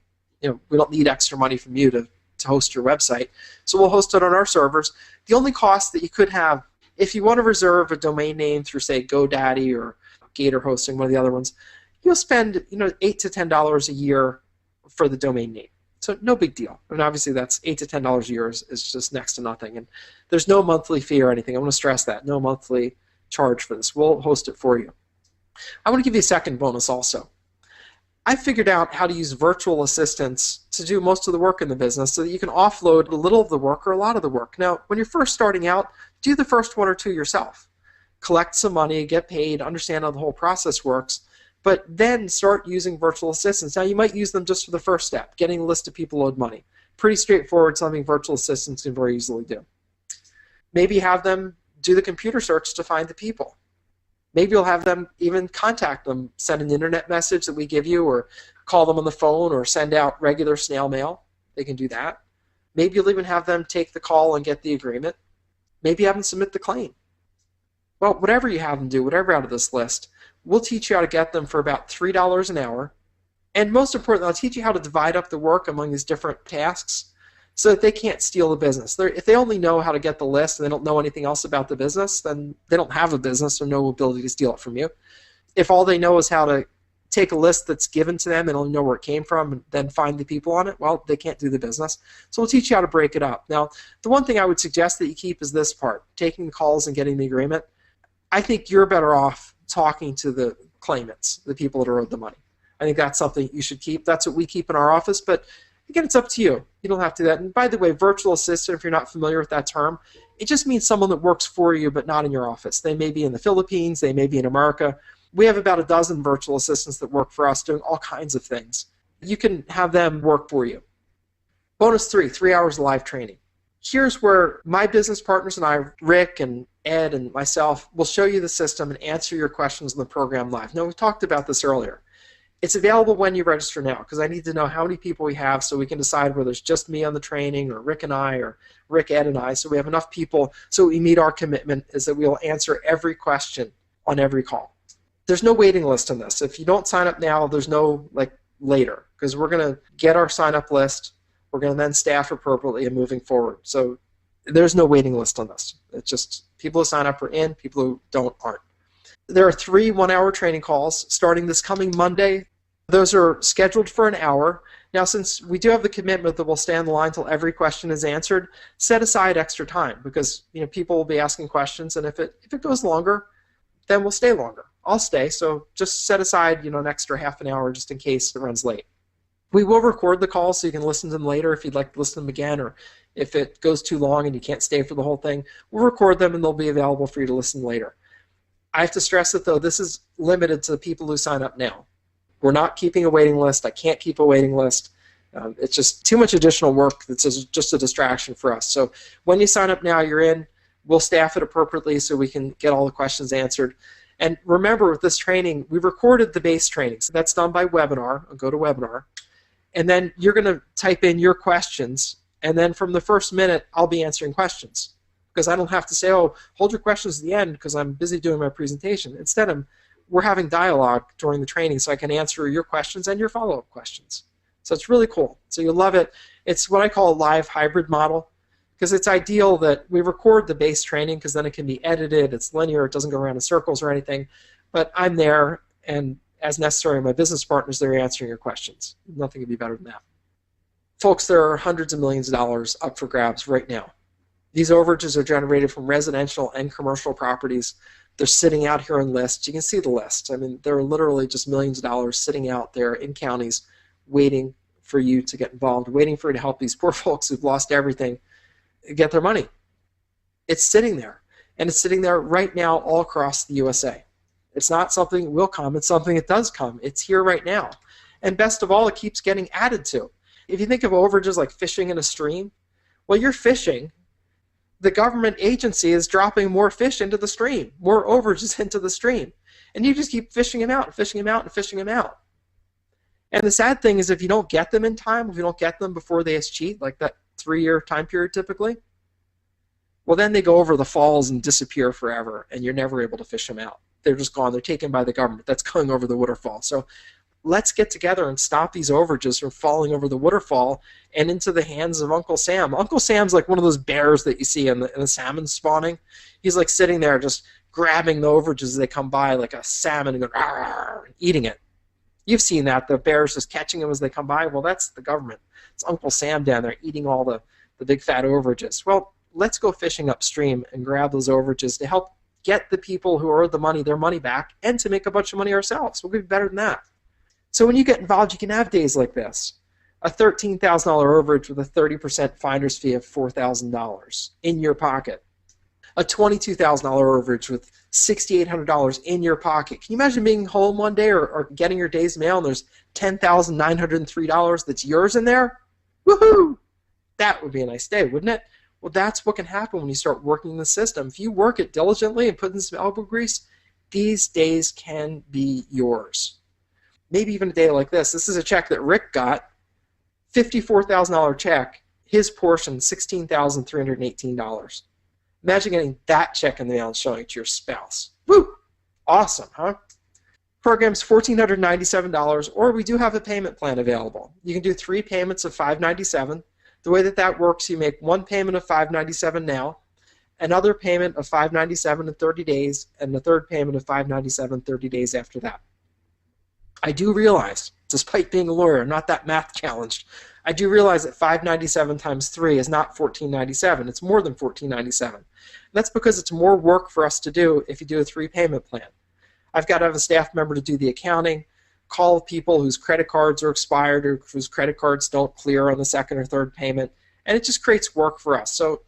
need extra money from you to host your website. So we'll host it on our servers. The only cost that you could have, if you want to reserve a domain name through, say, GoDaddy or Gator Hosting, one of the other ones, you'll spend $8 to $10 a year for the domain name. So no big deal. And obviously that's $8 to $10 a year is just next to nothing. And there's no monthly fee or anything. I want to stress that. No monthly charge for this. We'll host it for you. I want to give you a second bonus also. I figured out how to use virtual assistants to do most of the work in the business so that you can offload a little of the work or a lot of the work. Now, when you're first starting out, do the first one or two yourself. Collect some money, get paid, understand how the whole process works, but then start using virtual assistants. Now, you might use them just for the first step, getting a list of people owed money. Pretty straightforward, something virtual assistants can very easily do. Maybe have them do the computer search to find the people. Maybe you'll have them even contact them, send an internet message that we give you, or call them on the phone, or send out regular snail mail. They can do that. Maybe you'll even have them take the call and get the agreement. Maybe have them submit the claim. Well, whatever you have them do, whatever out of this list, we'll teach you how to get them for about $3 an hour. And most importantly, I'll teach you how to divide up the work among these different tasks so that they can't steal the business. If they only know how to get the list and they don't know anything else about the business, then they don't have a business or no ability to steal it from you. If all they know is how to take a list that's given to them and only know where it came from and then find the people on it, well, they can't do the business. So we'll teach you how to break it up. Now, the one thing I would suggest that you keep is this part, taking the calls and getting the agreement. I think you're better off talking to the claimants, the people that are owed the money. I think that's something you should keep. That's what we keep in our office, but again, it's up to you. You don't have to do that. And by the way, virtual assistant, if you're not familiar with that term, it just means someone that works for you but not in your office. They may be in the Philippines, they may be in America. We have about a dozen virtual assistants that work for us doing all kinds of things. You can have them work for you. Bonus 3 hours of live training. Here's where my business partners and I, Rick and Ed and myself, will show you the system and answer your questions in the program live. Now, we talked about this earlier. It's available when you register now because I need to know how many people we have so we can decide whether it's just me on the training or Rick and I or Rick, Ed, and I. So we have enough people so we meet our commitment is that we will answer every question on every call. There's no waiting list on this. If you don't sign up now, there's no later because we're going to get our sign-up list. We're going to then staff appropriately and moving forward. So there's no waiting list on this. It's just people who sign up are in, people who don't aren't. There are 3 one-hour training calls starting this coming Monday. Those are scheduled for an hour. Now, since we do have the commitment that we'll stay on the line until every question is answered, set aside extra time because people will be asking questions, and if it goes longer, then we'll stay longer. I'll stay, so just set aside an extra half an hour just in case it runs late. We will record the calls so you can listen to them later if you'd like to listen to them again, or if it goes too long and you can't stay for the whole thing, we'll record them and they'll be available for you to listen later. I have to stress that, though, this is limited to the people who sign up now. We're not keeping a waiting list. I can't keep a waiting list. It's just too much additional work that's just a distraction for us. So when you sign up now, you're in. We'll staff it appropriately so we can get all the questions answered. And remember, with this training, we recorded the base training. So that's done by webinar. I'll go to webinar. And then you're going to type in your questions. And then from the first minute, I'll be answering questions. Because I don't have to say, oh, hold your questions to the end because I'm busy doing my presentation. Instead, we're having dialogue during the training so I can answer your questions and your follow-up questions. So it's really cool. So you'll love it. It's what I call a live hybrid model because it's ideal that we record the base training because then it can be edited. It's linear. It doesn't go around in circles or anything. But I'm there, and as necessary, my business partners, they're answering your questions. Nothing could be better than that. Folks, there are hundreds of millions of dollars up for grabs right now. These overages are generated from residential and commercial properties. They're sitting out here on lists. You can see the list. I mean, there are literally just millions of dollars sitting out there in counties waiting for you to get involved, waiting for you to help these poor folks who've lost everything get their money. It's sitting there, and it's sitting there right now all across the USA. It's not something that will come. It's something that does come. It's here right now. And best of all, it keeps getting added to. If you think of overages like fishing in a stream, well, you're fishing. The government agency is dropping more fish into the stream, more overages into the stream. And you just keep fishing them out and fishing them out and fishing them out. And the sad thing is if you don't get them in time, if you don't get them before they cheat, like that 3-year time period typically, well, then they go over the falls and disappear forever, and you're never able to fish them out. They're just gone. They're taken by the government. That's going over the waterfall. So let's get together and stop these overages from falling over the waterfall and into the hands of Uncle Sam. Uncle Sam's like one of those bears that you see in the salmon spawning. He's like sitting there just grabbing the overages as they come by like a salmon and going, "Arr," and eating it. You've seen that, the bears just catching them as they come by. Well, that's the government. It's Uncle Sam down there eating all the big fat overages. Well, let's go fishing upstream and grab those overages to help get the people who owe the money their money back and to make a bunch of money ourselves. We'll be better than that. So when you get involved, you can have days like this. A $13,000 overage with a 30% finder's fee of $4,000 in your pocket. A $22,000 overage with $6,800 in your pocket. Can you imagine being home one day or getting your day's mail and there's $10,903 that's yours in there? Woohoo! That would be a nice day, wouldn't it? Well, that's what can happen when you start working the system. If you work it diligently and put in some elbow grease, these days can be yours. Maybe even a day like this. This is a check that Rick got, $54,000 check, his portion, $16,318. Imagine getting that check in the mail and showing it to your spouse. Woo! Awesome, huh? Program's $1,497, or we do have a payment plan available. You can do 3 payments of $597. The way that that works, you make one payment of $597 now, another payment of $597 in 30 days, and the third payment of $597 30 days after that. I do realize, despite being a lawyer, I'm not that math challenged, I do realize that $597 times 3 is not $1,497. It's more than $1,497. That's because it's more work for us to do if you do a 3-payment plan. I've got to have a staff member to do the accounting, call people whose credit cards are expired or whose credit cards don't clear on the second or third payment, and it just creates work for us. So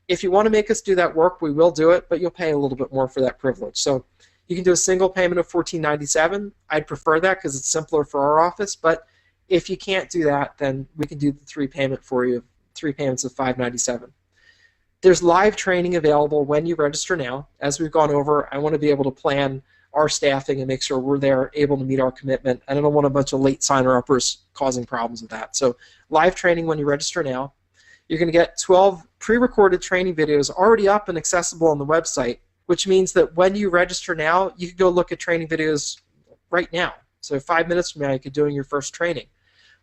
if you want to make us do that work, we will do it, but you'll pay a little bit more for that privilege. So you can do a single payment of $1,497. I'd prefer that because it's simpler for our office, but if you can't do that, then we can do the 3-payment for you, 3 payments of $597. There's live training available when you register now. As we've gone over, I want to be able to plan our staffing and make sure we're there able to meet our commitment. And I don't want a bunch of late signer-uppers causing problems with that. So live training when you register now. You're going to get 12 pre-recorded training videos already up and accessible on the website, which means that when you register now, you can go look at training videos right now. So 5 minutes from now, you could be doing your first training.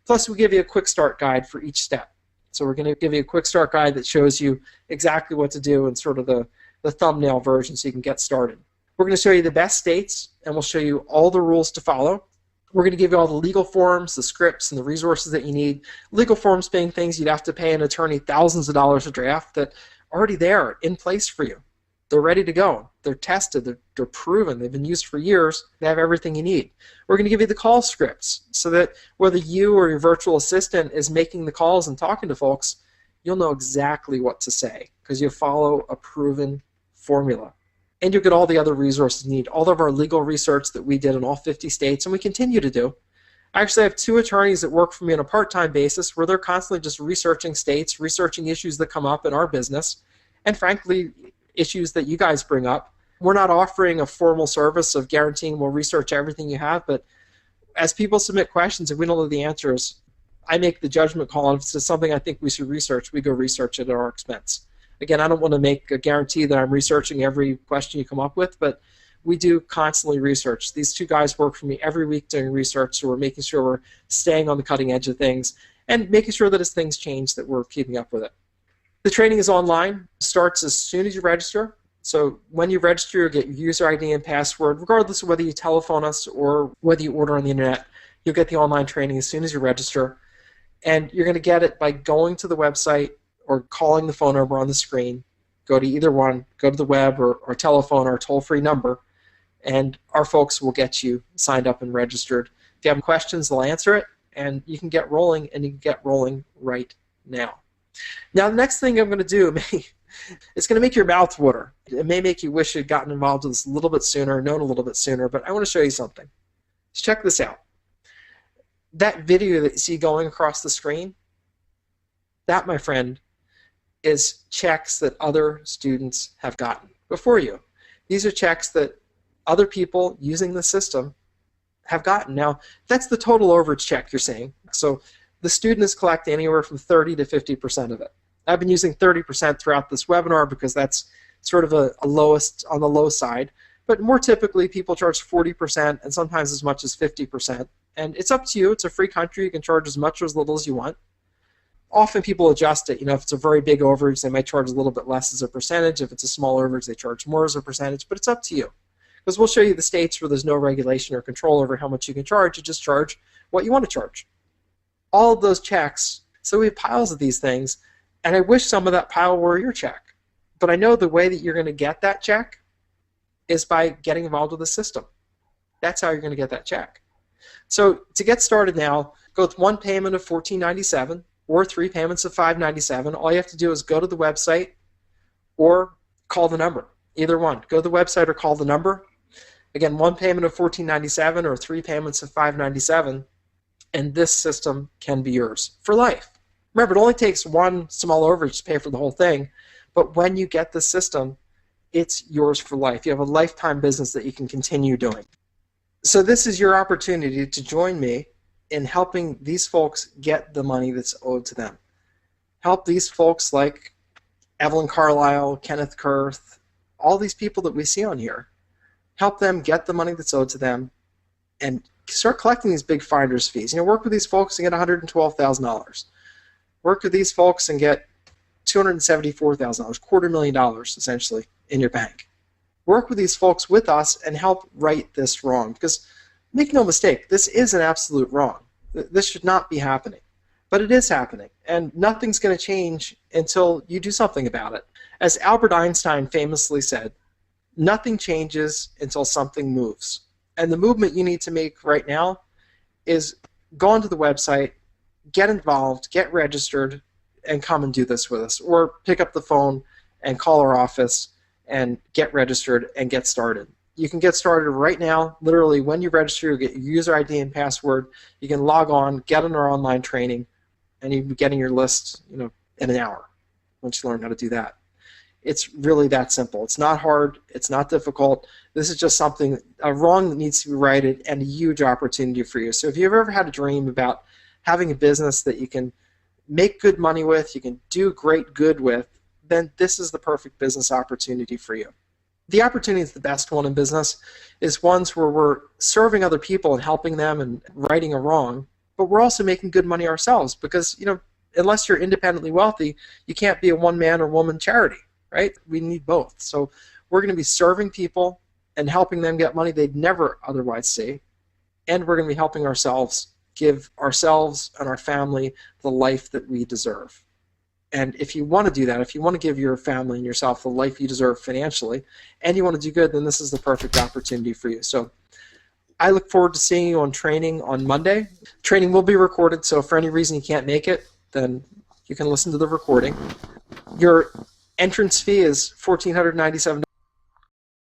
Plus, we give you a quick start guide for each step. So we're going to give you a quick start guide that shows you exactly what to do and sort of the thumbnail version so you can get started. We're going to show you the best states, and we'll show you all the rules to follow. We're going to give you all the legal forms, the scripts, and the resources that you need. Legal forms being things you'd have to pay an attorney thousands of dollars a draft that are already there, in place for you. They're ready to go. They're tested. They're proven. They've been used for years. They have everything you need. We're going to give you the call scripts so that whether you or your virtual assistant is making the calls and talking to folks, you'll know exactly what to say because you follow a proven formula. And you'll get all the other resources you need, all of our legal research that we did in all 50 states, and we continue to do. I actually have 2 attorneys that work for me on a part-time basis where they're constantly just researching states, researching issues that come up in our business, and frankly, issues that you guys bring up. We're not offering a formal service of guaranteeing we'll research everything you have, but as people submit questions, if we don't know the answers, I make the judgment call, and if it's something I think we should research, we go research it at our expense. Again, I don't want to make a guarantee that I'm researching every question you come up with, but we do constantly research. These 2 guys work for me every week doing research, so we're making sure we're staying on the cutting edge of things and making sure that as things change that we're keeping up with it. The training is online, starts as soon as you register. So when you register, you'll get your user ID and password, regardless of whether you telephone us or whether you order on the internet. You'll get the online training as soon as you register. And you're going to get it by going to the website or calling the phone number on the screen. Go to either one, go to the web or telephone or toll-free number, and our folks will get you signed up and registered. If you have questions, they'll answer it, and you can get rolling, and you can get rolling right now. Now, the next thing I'm going to do, it's going to make your mouth water. It may make you wish you'd gotten involved with this a little bit sooner, known a little bit sooner, but I want to show you something. Just check this out. That video that you see going across the screen, that, my friend, is checks that other students have gotten before you. These are checks that other people using the system have gotten. Now, that's the total overage check you're seeing. So the student is collecting anywhere from 30 to 50% of it. I've been using 30% throughout this webinar because that's sort of a lowest on the low side. But more typically, people charge 40% and sometimes as much as 50%. And it's up to you. It's a free country. You can charge as much or as little as you want. Often people adjust it. You know, if it's a very big overage, they might charge a little bit less as a percentage. If it's a small overage, they charge more as a percentage. But it's up to you. Because we'll show you the states where there's no regulation or control over how much you can charge. You just charge what you want to charge. All of those checks, so we have piles of these things, and I wish some of that pile were your check. But I know the way that you're going to get that check is by getting involved with the system. That's how you're going to get that check. So to get started now, go with one payment of $14.97 or 3 payments of $5.97. All you have to do is go to the website or call the number. Either one. Go to the website or call the number. Again, one payment of $14.97 or 3 payments of $5.97, and this system can be yours for life. Remember, it only takes one small overage to pay for the whole thing, but when you get the system, it's yours for life. You have a lifetime business that you can continue doing. So this is your opportunity to join me in helping these folks get the money that's owed to them. Help these folks like Evelyn Carlisle, Kenneth Kurth, all these people that we see on here. Help them get the money that's owed to them and start collecting these big finder's fees. Work with these folks and get $112,000. Work with these folks and get $274,000, $250,000 essentially in your bank. Work with these folks with us and help right this wrong, because make no mistake, this is an absolute wrong. This should not be happening. But it is happening, and nothing's going to change until you do something about it. As Albert Einstein famously said, nothing changes until something moves. And the movement you need to make right now is go onto the website, get involved, get registered, and come and do this with us. Or pick up the phone and call our office and get registered and get started. You can get started right now. Literally, when you register, you get your user ID and password. You can log on, get on our online training, and you'll be getting your list, in an hour once you learn how to do that. It's really that simple. It's not hard. It's not difficult. This is just something, a wrong that needs to be righted, and a huge opportunity for you. So if you've ever had a dream about having a business that you can make good money with, you can do great good with, then this is the perfect business opportunity for you. The opportunity is the best one in business is ones where we're serving other people and helping them and righting a wrong, but we're also making good money ourselves because, unless you're independently wealthy, you can't be a one-man or woman charity, right? We need both. So we're going to be serving people and helping them get money they'd never otherwise see, and we're going to be helping ourselves give ourselves and our family the life that we deserve. And if you want to do that, if you want to give your family and yourself the life you deserve financially, and you want to do good, then this is the perfect opportunity for you. So I look forward to seeing you on training on Monday. Training will be recorded, so if for any reason you can't make it, then you can listen to the recording. Your entrance fee is $1,497.